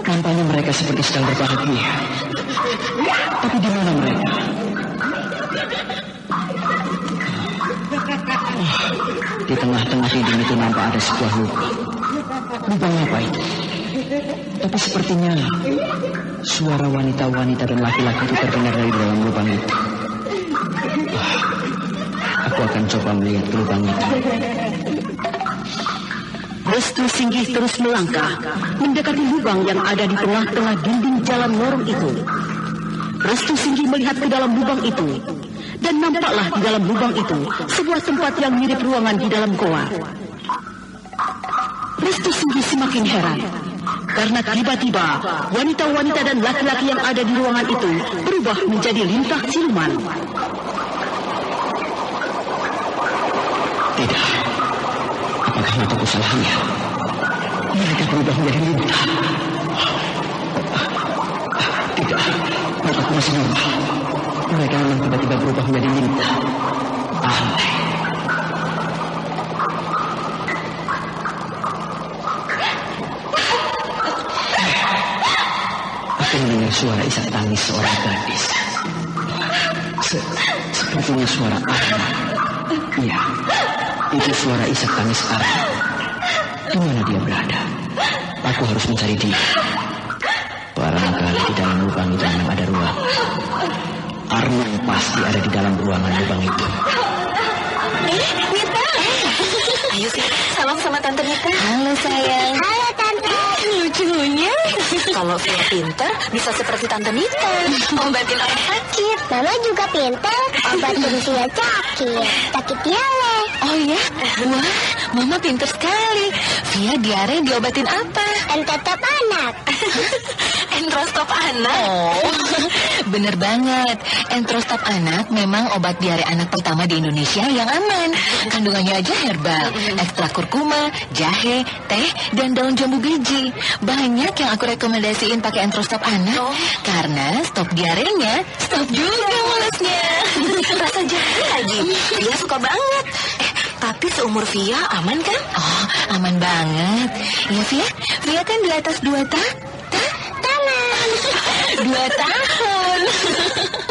Nampaknya mereka seperti sedang berbahagia. Tapi di mana mereka? Di tengah-tengah dinding itu nampak ada sebuah lubang. Lubang apa itu? Tapi sepertinya suara wanita-wanita dan laki-laki itu terdengar dari dalam lubang itu. Aku akan coba melihat ke lubang itu. Restu Singgih terus melangkah, mendekati lubang yang ada di tengah-tengah dinding jalan lorong itu. Restu Singgih melihat ke dalam lubang itu, dan nampaklah di dalam lubang itu sebuah tempat yang mirip ruangan di dalam goa. Restu Singgih semakin heran, karena tiba-tiba wanita-wanita dan laki-laki yang ada di ruangan itu berubah menjadi lintah siluman. Tidak. Apakah mataku salah lihat? Mereka berubah menjadi lintah. Tidak. Mataku masih normal. Mereka memang tiba-tiba berubah menjadi lintah. Aneh. Aku mendengar suara isak tangis seorang gadis. Sepertinya suara anak. Iya. Itu suara isak tangis Arno. Di mana dia berada? Aku harus mencari dia. Barangkali di dalam lubang itu memang ada ruang. Arno pasti ada di dalam ruangan lubang itu. Nita! Ayo sih, salam sama Tante Nita. Halo sayang. Halo Tante. Lucunya. Kalau Via pinter, bisa seperti Tante Nita. Obatin orang sakit. Mama juga pintar. Obatin Via sakit diare. Oh ya? Wah, Mama pinter sekali. Via diare diobatin apa? Entetop anak. Entrostop anak. Oh, bener banget. Entrostop anak memang obat diare anak pertama di Indonesia yang aman. Kandungannya aja herbal, ekstra kurkuma, jahe, teh, dan daun jambu biji. Banyak yang aku rekomendasiin pakai Entrostop anak. Karena stop diarenya, stop juga mulesnya. Rasa jahe lagi. Dia suka banget. Tapi seumur Via aman kan? Oh, aman banget. Ya Via, Via kan di atas 2 tahun. 2 tahun.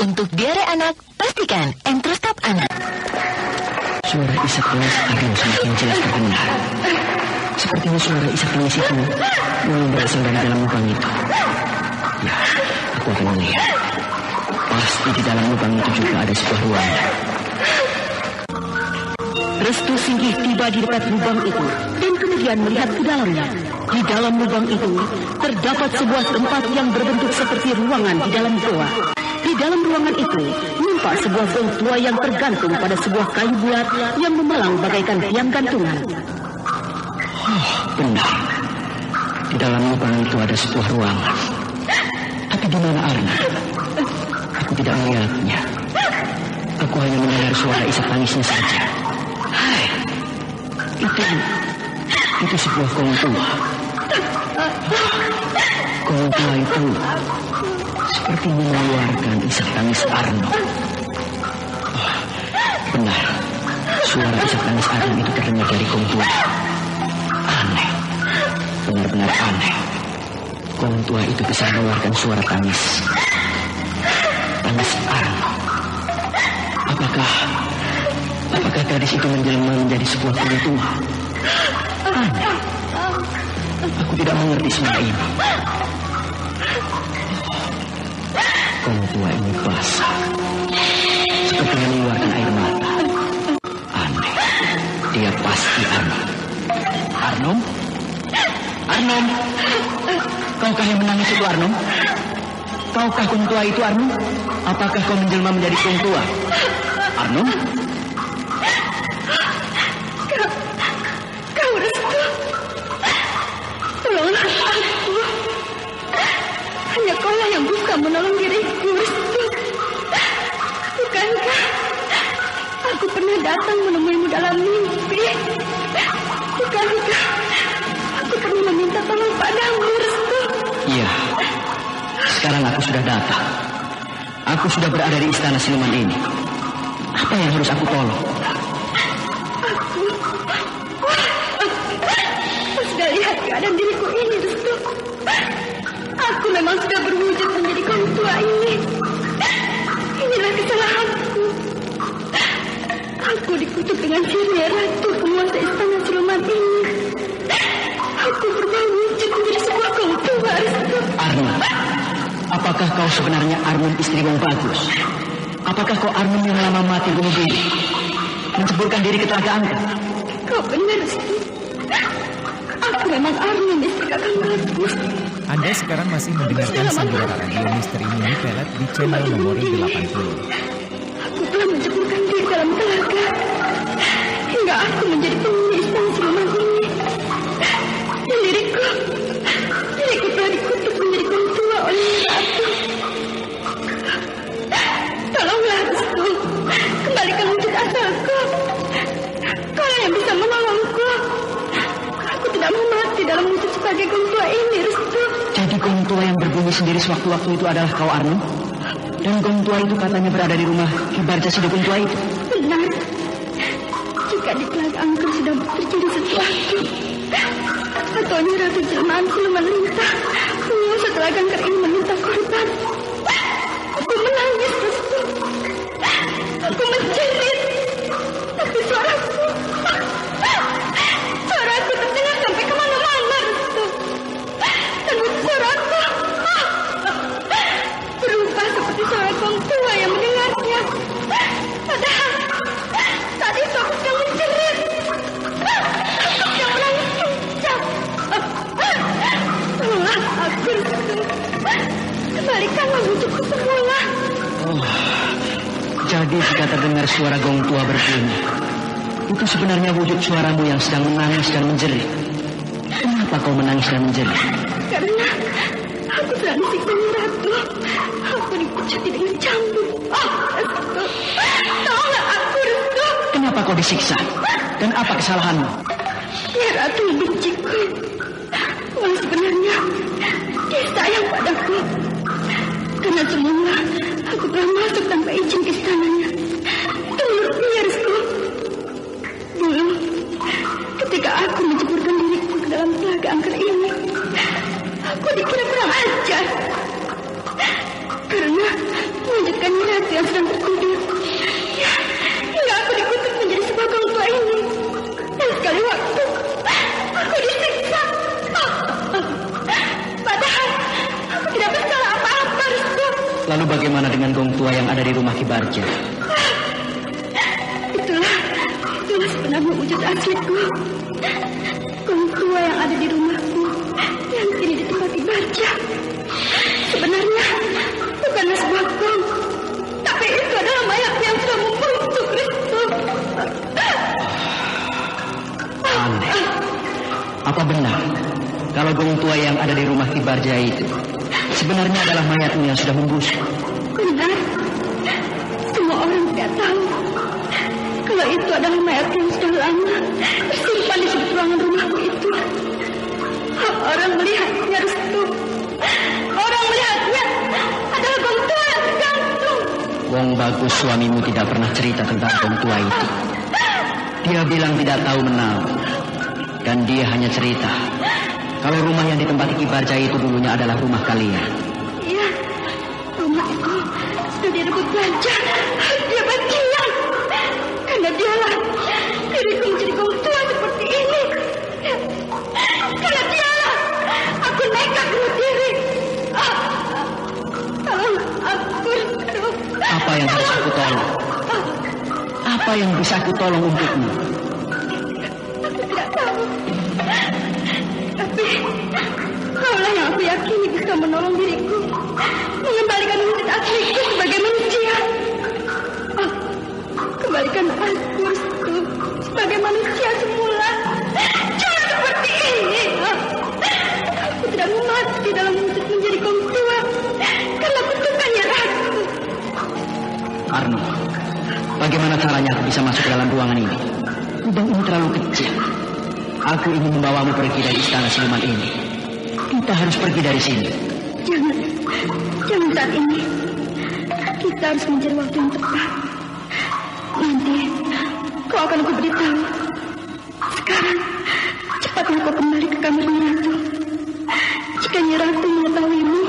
Untuk diare anak, pastikan Entrostop anak. Suara isak tangis Arno semakin jelas terdengar. Sepertinya suara isak tangis itu memang berasal dari dalam lubang itu. Ya, aku akan melihat. Pasti di dalam lubang itu juga ada sebuah ruangan. Restu Singgih tiba di dekat lubang itu dan kemudian melihat ke dalamnya. Di dalam lubang itu terdapat sebuah tempat yang berbentuk seperti ruangan di dalam goa. Di dalam ruangan itu nampak sebuah gong tua yang tergantung pada sebuah kayu bulat yang memalang bagaikan tiang gantungan. Oh, benar. Di dalam lubang itu ada sebuah ruangan. Tapi di mana Arna? Aku tidak melihatnya. Aku hanya mendengar suara isak tangisnya saja. Hai, itu sebuah gong tua. Gong tua itu seperti mengeluarkan isak tangis Arno. Oh, benar, suara isak tangis Arno itu terdengar dari gong tua. Aneh, benar-benar aneh. Gong tua itu bisa mengeluarkan suara tangis Arno. Apakah gadis itu menjelma menjadi sebuah gong tua? Aneh. Aku tidak mengerti semua ini. Gong tua ini basah, seperti mengeluarkan air mata. Aneh. Dia pasti Arno. Arnom? Arnom? Kaukah yang menangis itu Arnom? Kaukah gong tua itu Arnom? Apakah kau menjelma menjadi gong tua? Arnom? Kaulah yang bisa menolong diriku, Restu. Bukankah aku pernah datang menemuimu dalam mimpi? Bukankah aku pernah meminta tolong padamu, Restu? Iya. Sekarang aku sudah datang. Aku sudah berada di istana siluman ini. Apa yang harus aku tolong? Aku sudah lihat keadaan diriku ini, Restu. Aku memang sudah berwujud menjadi kaum tua ini. Inilah kesalahanku. Aku dikutuk dengan sihir ratu penguasa istana siluman ini. Aku berubah wujud menjadi sebuah kaum tua, Restu. Arnun, apakah kau sebenarnya Arnun istri Wong Bagus? Apakah kau Arnun yang lama mati bunuh diri, menceburkan diri ke Telaga Angker? Kau benar, Restu. Aku memang Arnun istri Kakang Bagus. Anda sekarang masih mendengarkan Sandiwara Radio Misteri Mini Pelet di channel Memori 80. Aku telah menceburkan diri dalam telaga hingga aku menjadi penghuni istana siluman ini. Dan diriku telah dikutuk menjadi kaum tua oleh ratu. Tolonglah, Restu, kembalikan wujud asalku. Kau yang bisa menolongku. Aku tidak mau mati dalam wujud sebagai kaum tua ini, Restu. Jadi gong tua yang berbunyi sendiri sewaktu-waktu itu adalah kau, Arnun? Dan gong tua itu katanya berada di rumah Ki Barja si dukun tua itu? Benar. Jika di Telaga Angker sudah terjadi sesuatu, atau Nyi Ratu Jelmaan siluman lintah penguasa Telaga Angker ini meminta korban, aku menangis, Restu. Aku menjerit, tapi suaraku terdengar sampai kemana-mana, Restu. Dan suaraku berubah seperti suara kaum tua yang mendengarnya. Padahal saat itu aku sedang menjerit. Aku sedang menangis kencang. Tolonglah aku, Restu. Kembalikanlah wujudku semula. Jadi jika terdengar suara gong tua berbunyi, itu sebenarnya wujud suaramu yang sedang menangis dan menjerit. Kenapa kau menangis dan menjerit? Karena aku telah disiksa Nyi Ratu. Aku dipucuti dengan cambuk. Restu, tolonglah aku, Restu. Kenapa kau disiksa? Dan apa kesalahanmu? Nyi Ratu membenciku. Walau sebenarnya dia sayang padaku. Karena semula aku telah masuk tanpa izin ke istananya. Itu menurut dia, Restu. Dulu, ketika aku menceburkan diriku ke dalam Telaga Angker ini, aku dikira kurang ajar. Karena mewujudkan Nyi Ratu yang sedang tertidur. Hingga aku dikutuk menjadi sebuah kaum tua ini. Dan sekali waktu, aku disiksa. Padahal aku tidak bersalah apa-apa, Restu. Lalu bagaimana dengan gong tua yang ada di rumah Ki Barja? Itulah sebenarnya wujud asliku. Kaum tua yang ada di rumahku, yang kini ditempati Barja. Sebenarnya bukanlah sebuah gong, tapi itu adalah mayat yang sudah membusuk, Restu. Aneh. Apa benar kalau gong tua yang ada di rumah Ki Barja itu sebenarnya adalah mayatmu yang sudah membusuk? Benar. Semua orang tidak tahu kalau itu adalah mayat yang sudah lama tersimpan di sudut ruangan rumahku itu. Orang melihatnya, Restu. Orang melihatnya adalah gong tua yang tergantung. Wong Bagus suamimu tidak pernah cerita tentang gong tua itu. Dia bilang tidak tahu menau. Dan dia hanya cerita kalau rumah yang ditempati Ki Barja itu dulunya adalah rumah kalian. Iya, rumah itu sudah direbut Barja. Dia bagian. Karena dialah diriku menjadi kaum tua seperti ini. Karena dialah aku nekat bunuh diri. Tolong aku, Restu. Apa yang harus aku tolong? Apa yang bisa aku tolong untukmu? Aku tidak tahu. Tapi kaulah yang aku yakini bisa menolong diriku, mengembalikan wujud asliku sebagai manusia. Kembalikan aku, Restu, sebagai manusia semula. Jangan seperti ini. Aku tidak mau mati dalam wujud menjadi kaum tua. Bagaimana caranya aku bisa masuk ke dalam ruangan ini? Lubang ini terlalu kecil. Aku ingin membawamu pergi dari istana siluman ini. Kita harus pergi dari sini. Jangan saat ini. Kita harus mencari waktu yang tepat. Nanti kau akan aku beritahu. Sekarang cepatlah kau kembali ke kamar Nyi Ratu. Jika Nyi Ratu mengetahuimu,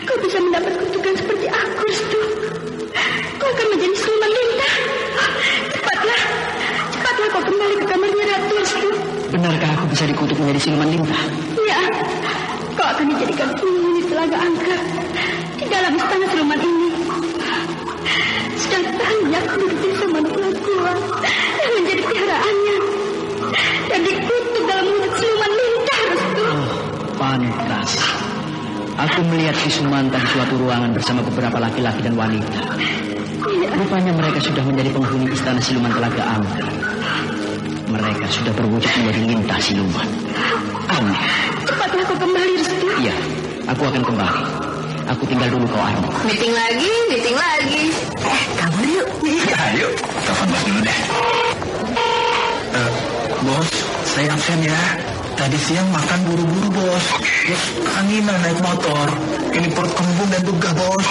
kau bisa mendapat kutukan seperti aku, Restu. Kau akan menjadi siluman lintah. Cepatlah kau kembali ke kamar Nyi Ratu, Restu. Benarkah aku bisa dikutuk menjadi siluman lintah? Ya, kau akan dijadikan penghuni telaga angker di dalam istana siluman ini. Sudah banyak penduduk sama tua yang menjadi peliharaannya dan dikutuk dalam mulut siluman lintah, Restu. Pantas. Aku melihat si Sumanta di suatu ruangan bersama beberapa laki-laki dan wanita. Rupanya mereka sudah menjadi penghuni istana siluman telaga angker. Mereka sudah berwujud menjadi lintah siluman. Aneh. Cepatlah kau kembali, Restu. Iya, aku akan kembali. Aku tinggal dulu kau, Arno. Meeting lagi. Kabur yuk. Ayo, telepon bos dulu deh. Bos, saya absen ya. Tadi siang makan buru-buru, bos. Kanginan naik motor. Ini perut kembung dan begah, bos.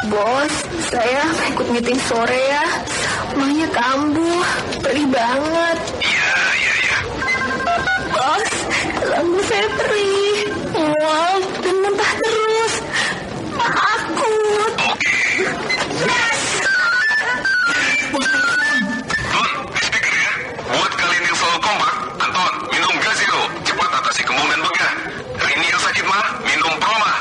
Bos, saya ikut meeting sore ya. Mahnya kambuh, perih banget. Iya. Bos, lambung saya perih, mual dan muntah terus. Takut. Buat kalian yang selalu kompak, Anton, minum Gaziro. Cepat atasi kembung dan begah. Rini yang sakit mah, minum Proma.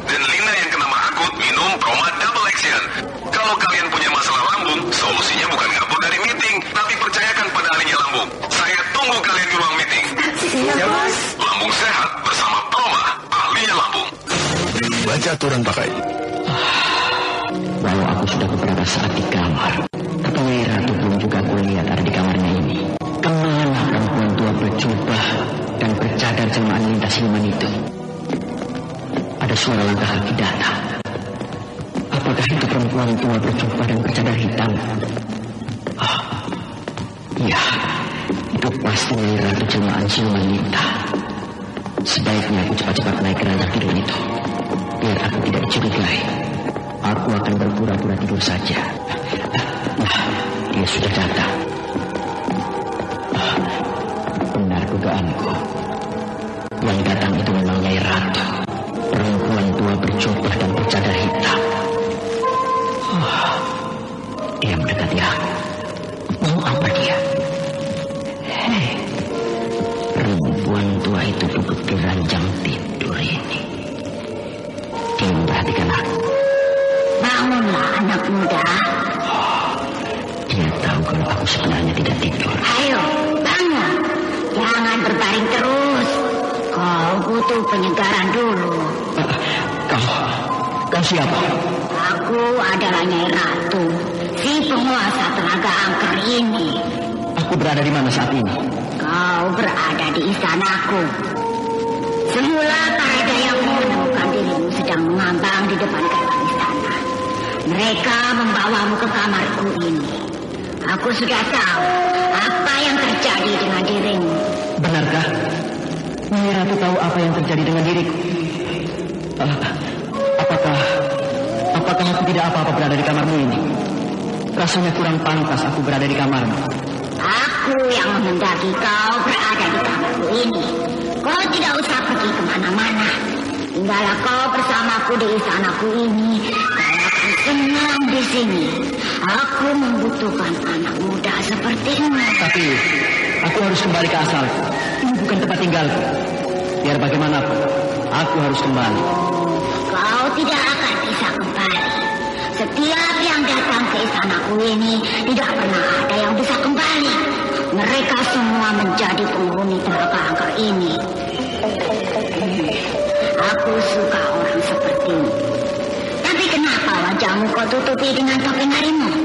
Dan Lina yang kena mah akut, minum Proma Double Action. Kalau kalian punya masalah lambung, solusinya bukan kabur dari meeting, tapi percayakan pada ahlinya lambung. Saya tunggu kalian di ruang meeting. Iya, Bos. Lambung sehat bersama Proma, ahlinya lambung. Baca aturan pakai. Walau aku sudah beberapa saat di kamar, tapi Nyai Ratu belum juga aku lihat ada di kamarnya ini. Kemana perempuan tua berjubah dan bercadar jelmaan lintah siluman itu? Ada suara langkah kaki datang. Apakah itu perempuan tua berjubah dan bercadar hitam? Iya, itu pasti Nyai Ratu jelmaan siluman lintah. Sebaiknya aku cepat-cepat naik ke ranjang tidur itu, biar aku tidak dicurigai. Aku akan berpura-pura tidur saja. Nah, dia sudah datang. Benar dugaanku. Yang datang itu memang Nyai Ratu, perempuan tua berjubah dan bercadar hitam. Dia mendekati aku. Mau apa dia? Hei, perempuan tua itu duduk di ranjang tidur ini. Dia memperhatikan aku. Bangunlah, anak muda. Dia tahu kalau aku sebenarnya tidak tidur. Ayo, bangun. Jangan berbaring terus. Kau butuh penyegaran dulu. Kau siapa? Aku adalah Nyai Ratu, si penguasa telaga angker ini. Aku berada di mana saat ini? Kau berada di istanaku. Semula para dayamu menemukan dirimu sedang mengambang di depan gerbang istana. Mereka membawamu ke kamarku ini. Aku sudah tahu apa yang terjadi dengan dirimu. Benarkah? Nyai Ratu tahu apa yang terjadi dengan diriku? Apakah aku tidak apa-apa berada di kamarmu ini? Rasanya kurang pantas aku berada di kamarmu. Aku yang menghendaki kau berada di kamarku ini. Kau tidak usah pergi kemana-mana. Tinggallah kau bersamaku di istanaku ini. Kau akan senang di sini. Aku membutuhkan anak muda sepertimu. Tapi aku harus kembali ke asalku. Ini bukan tempat tinggalku. Biar bagaimanapun, aku harus kembali. Kau tidak akan bisa kembali. Setiap yang datang ke istanaku ini tidak pernah ada yang bisa kembali. Mereka semua menjadi penghuni telaga angker ini. Aku suka orang sepertimu. Tapi kenapa wajahmu kau tutupi dengan topeng harimau?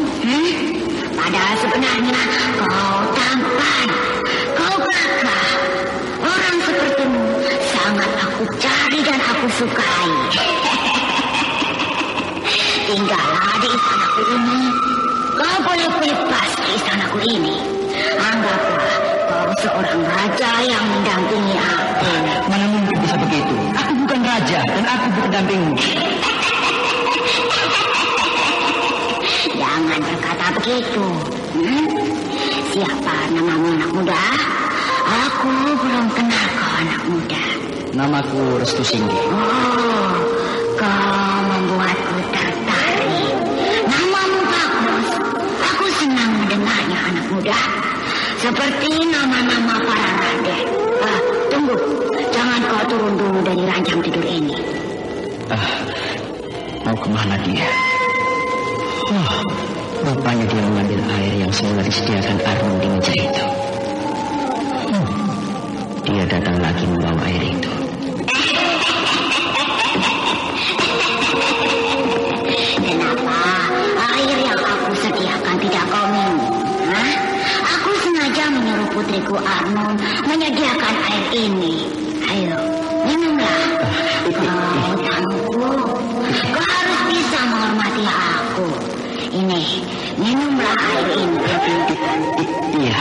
Padahal sebenarnya kau tampan, kau gagah. Orang sepertimu sangat aku cari dan aku sukai. Tinggallah di istanaku ini. Kau boleh bebas di istanaku ini. Anggaplah kau seorang raja yang mendampingi aku. Mana mungkin bisa begitu? Aku bukan raja dan aku berdampingmu. Jangan berkata begitu. Siapa namamu anak muda? Aku belum kenal kau anak muda. Namaku Restu Singgi. Oh, kau membuatku tertarik. Namamu bagus. Aku senang mendengarnya anak muda. Seperti nama-nama para raden. Tunggu. Jangan kau turun dulu dari ranjang tidur ini. Mau kemana dia? Rupanya dia mengambil air yang semula disediakan Arnum di meja itu. Dia datang lagi membawa air itu. Kenapa air yang aku sediakan tidak kau minum? Aku sengaja menyuruh putriku Arnum menyediakan air ini. Ayo, minumlah. Kau tamuku. Kau harus bisa menghormati aku. Ini, minumlah air ini. Iya.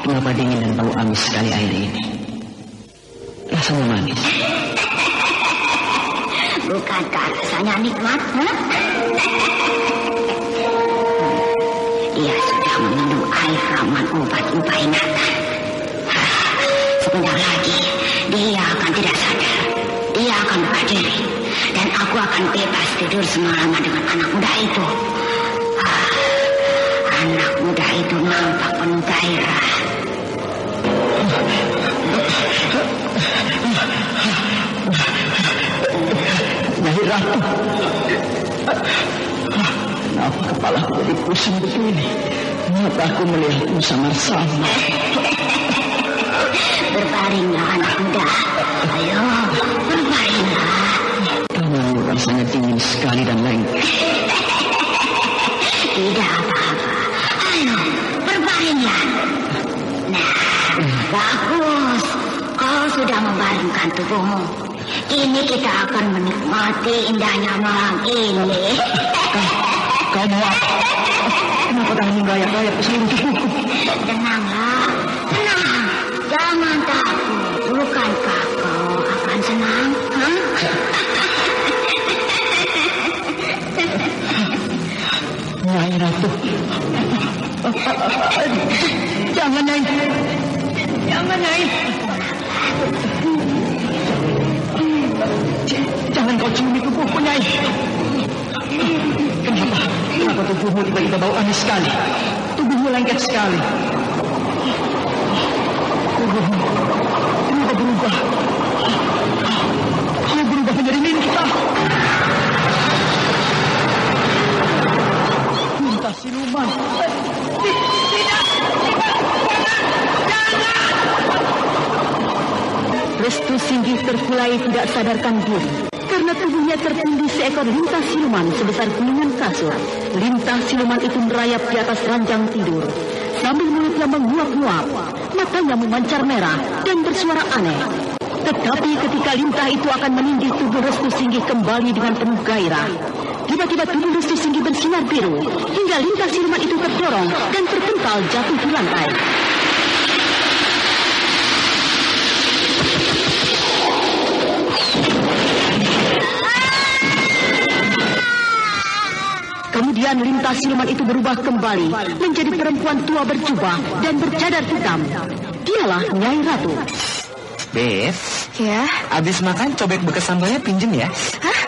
Kenapa dingin dan bau amis sekali air ini? Rasanya manis. Bukankah rasanya nikmat? Dia sudah meminum air ramuan obat lupa ingatan. Sebentar lagi dia akan tidak sadar. Dia akan lupa diri. Dan aku akan bebas tidur semalaman dengan anak muda itu. Anak muda itu nampak penuh gairah. Nyai Ratu, kenapa kepalaku jadi pusing begini? Mataku melihatmu samar-samar. Berbaringlah anak muda. Ayo, berbaringlah. Tanganmu rasanya dingin sekali dan lengket. Tidak apa-apa. Ayo, berbaringlah. Nah, bagus. Kau sudah membaringkan tubuhmu. Kini kita akan menikmati indahnya malam ini. Kau mau apa? Kenapa tanganmu gaya-gaya ke seluruh tubuhku? Tenanglah, tenang. Jangan takut. Bukankah kau akan senang? Nyai Ratu. Jangan, Nyai. Jangan, Nyai. Jangan kau ciumi tubuhku, Nyai. Kenapa tubuhmu tiba-tiba bau amis sekali? Tubuhmu lengket sekali. Tubuhmu kenapa berubah? Kau berubah menjadi ninta. Ninta siluman. Tidak. Restu Singgi terkulai tidak sadarkan diri karena tubuhnya tertindih seekor lintah siluman sebesar gunungan kasur. Lintah siluman itu merayap di atas ranjang tidur sambil mulutnya menguap-nguap, matanya memancar merah dan bersuara aneh. Tetapi ketika lintah itu akan menindih tubuh Restu Singgi kembali dengan penuh gairah, tiba-tiba tubuh Restu Singgi bersinar biru hingga lintah siluman itu terdorong dan terpental jatuh di lantai. Kemudian lintas siluman itu berubah kembali menjadi perempuan tua berjubah dan bercadar hitam. Dialah Nyai Ratu. Beb, Ya, abis makan cobek bekas sambalnya pinjem ya. hah?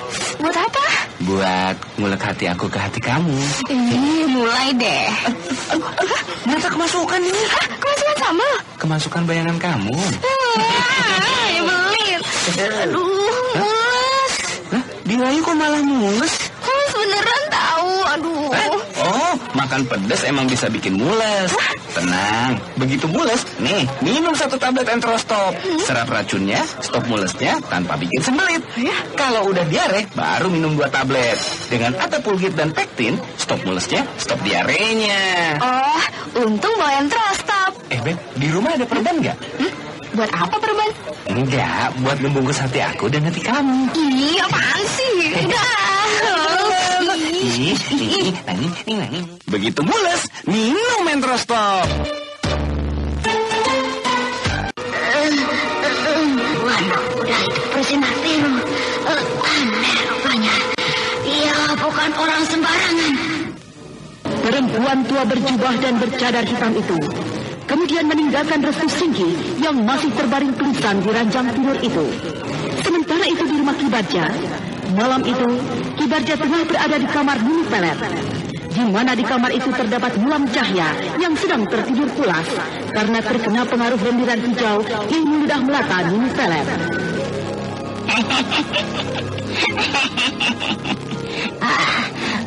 Buat apa? Buat ngulek hati aku ke hati kamu. Mulai deh. Masa kemasukan ini? Hah? Kemasukan sambal? Kemasukan bayangan kamu. Nyebelin. Aduh, mules. Hah? Dirayu kok malah mules? Mules beneran tahu. Aduh. Oh, makan pedas emang bisa bikin mules. Tenang, begitu mules, nih, minum 1 tablet Enterostop. Serap racunnya, stop mulesnya tanpa bikin sembelit. Kalau udah diare, baru minum 2 tablet. Dengan Atapulgit dan Pektin, stop mulesnya, stop diarenya. Oh, untung bawa Enterostop. Beb, di rumah ada perban nggak? Buat apa perban? Enggak, buat membungkus hati aku dan hati kamu. Ih, apaan sih? Begitu mules, minum Entrostop. Anak muda itu bersinar biru. Aneh rupanya. Ia bukan orang sembarangan. Perempuan tua berjubah dan bercadar hitam itu kemudian meninggalkan Restu Singgi yang masih terbaring pingsan di ranjang tidur itu. Sementara itu di rumah Ki Barja, malam itu Ki Barja tengah berada di kamar Nini Pelet, di mana di kamar itu terdapat Mulam Cahya yang sedang tertidur pulas karena terkena pengaruh rendiran hijau ilmu ludah melata Nini Pelet.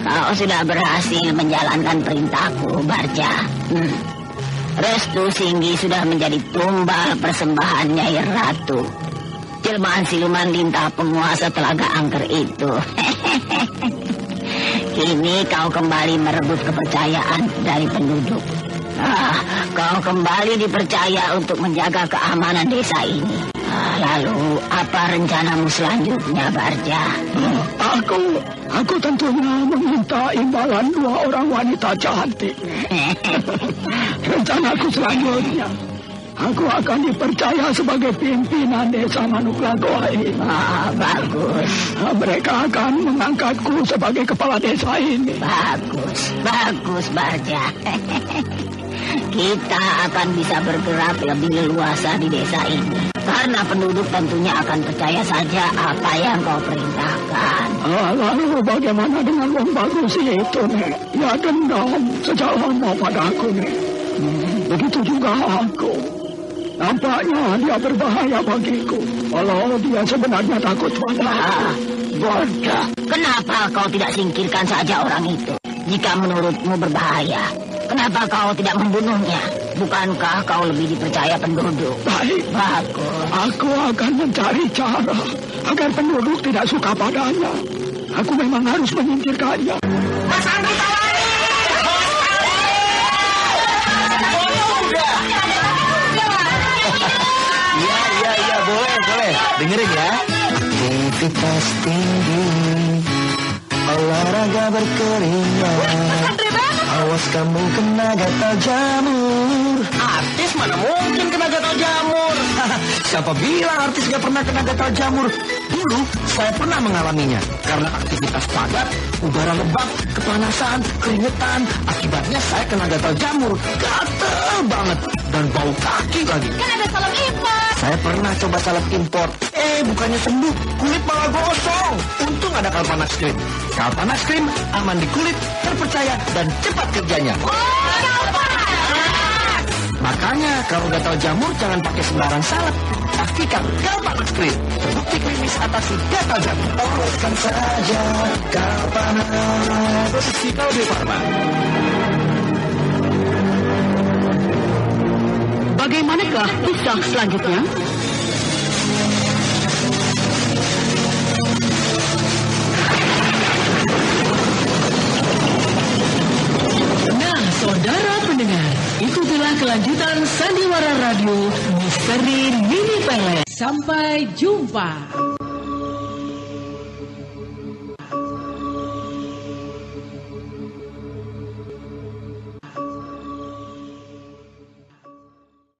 Kau sudah berhasil menjalankan perintahku, Barja. Restu Singgi sudah menjadi tumbal persembahan Nyai Ratu, jelmaan siluman lintah penguasa Telaga Angker itu. Kini kau kembali merebut kepercayaan dari penduduk. Kau kembali dipercaya untuk menjaga keamanan desa ini. Lalu apa rencanamu selanjutnya, Barja? Aku tentunya meminta imbalan 2 orang wanita cantik. Rencanaku selanjutnya, aku akan dipercaya sebagai pimpinan desa Manuklagoa ini. Bagus. Mereka akan mengangkatku sebagai kepala desa ini. Bagus, Barja. Kita akan bisa bergerak lebih leluasa di desa ini. Karena penduduk tentunya akan percaya saja apa yang kau perintahkan. Lalu bagaimana dengan Wong Bagus itu, Nek? Ya dendam sejak lama padaku, Nek. Begitu juga aku. Nampaknya dia berbahaya bagiku. Kalau dia sebenarnya takut padaku. Bodoh. Kenapa kau tidak singkirkan saja orang itu? Jika menurutmu berbahaya, kenapa kau tidak membunuhnya? Bukankah kau lebih dipercaya penduduk? Baik. Bagus. Aku akan mencari cara agar penduduk tidak suka padanya. Aku memang harus menyingkirkannya. Iya, boleh. Dengerin ya. Aktivitas tinggi, olahraga berkeringat. Awas kamu kena gatal jamur. Artis mana mungkin kena gatal jamur? Siapa bilang artis gak pernah kena gatal jamur? Dulu saya pernah mengalaminya. Karena aktivitas padat, udara lembab, kepanasan, keringetan. Akibatnya saya kena gatal jamur. Gatal banget. Dan bau kaki lagi. Kan ada salep impor. Saya pernah coba salep impor. Bukannya sembuh, kulit malah gosong. Untung ada Kalpanax Cream. Kalpanax Cream aman di kulit, terpercaya, dan cepat kerjanya. Makanya kalau gatal jamur jangan pakai sembarang salep. Pastikan Kalpanax Cream terbukti klinis atasi gatal jamur. Oleskan saja Kalpanax. Produksi Kalbe Farma. Bagaimanakah kisah selanjutnya? Nah, saudara pendengar, ikutilah kelanjutan Sandiwara Radio Misteri Nini Pelet. Sampai jumpa.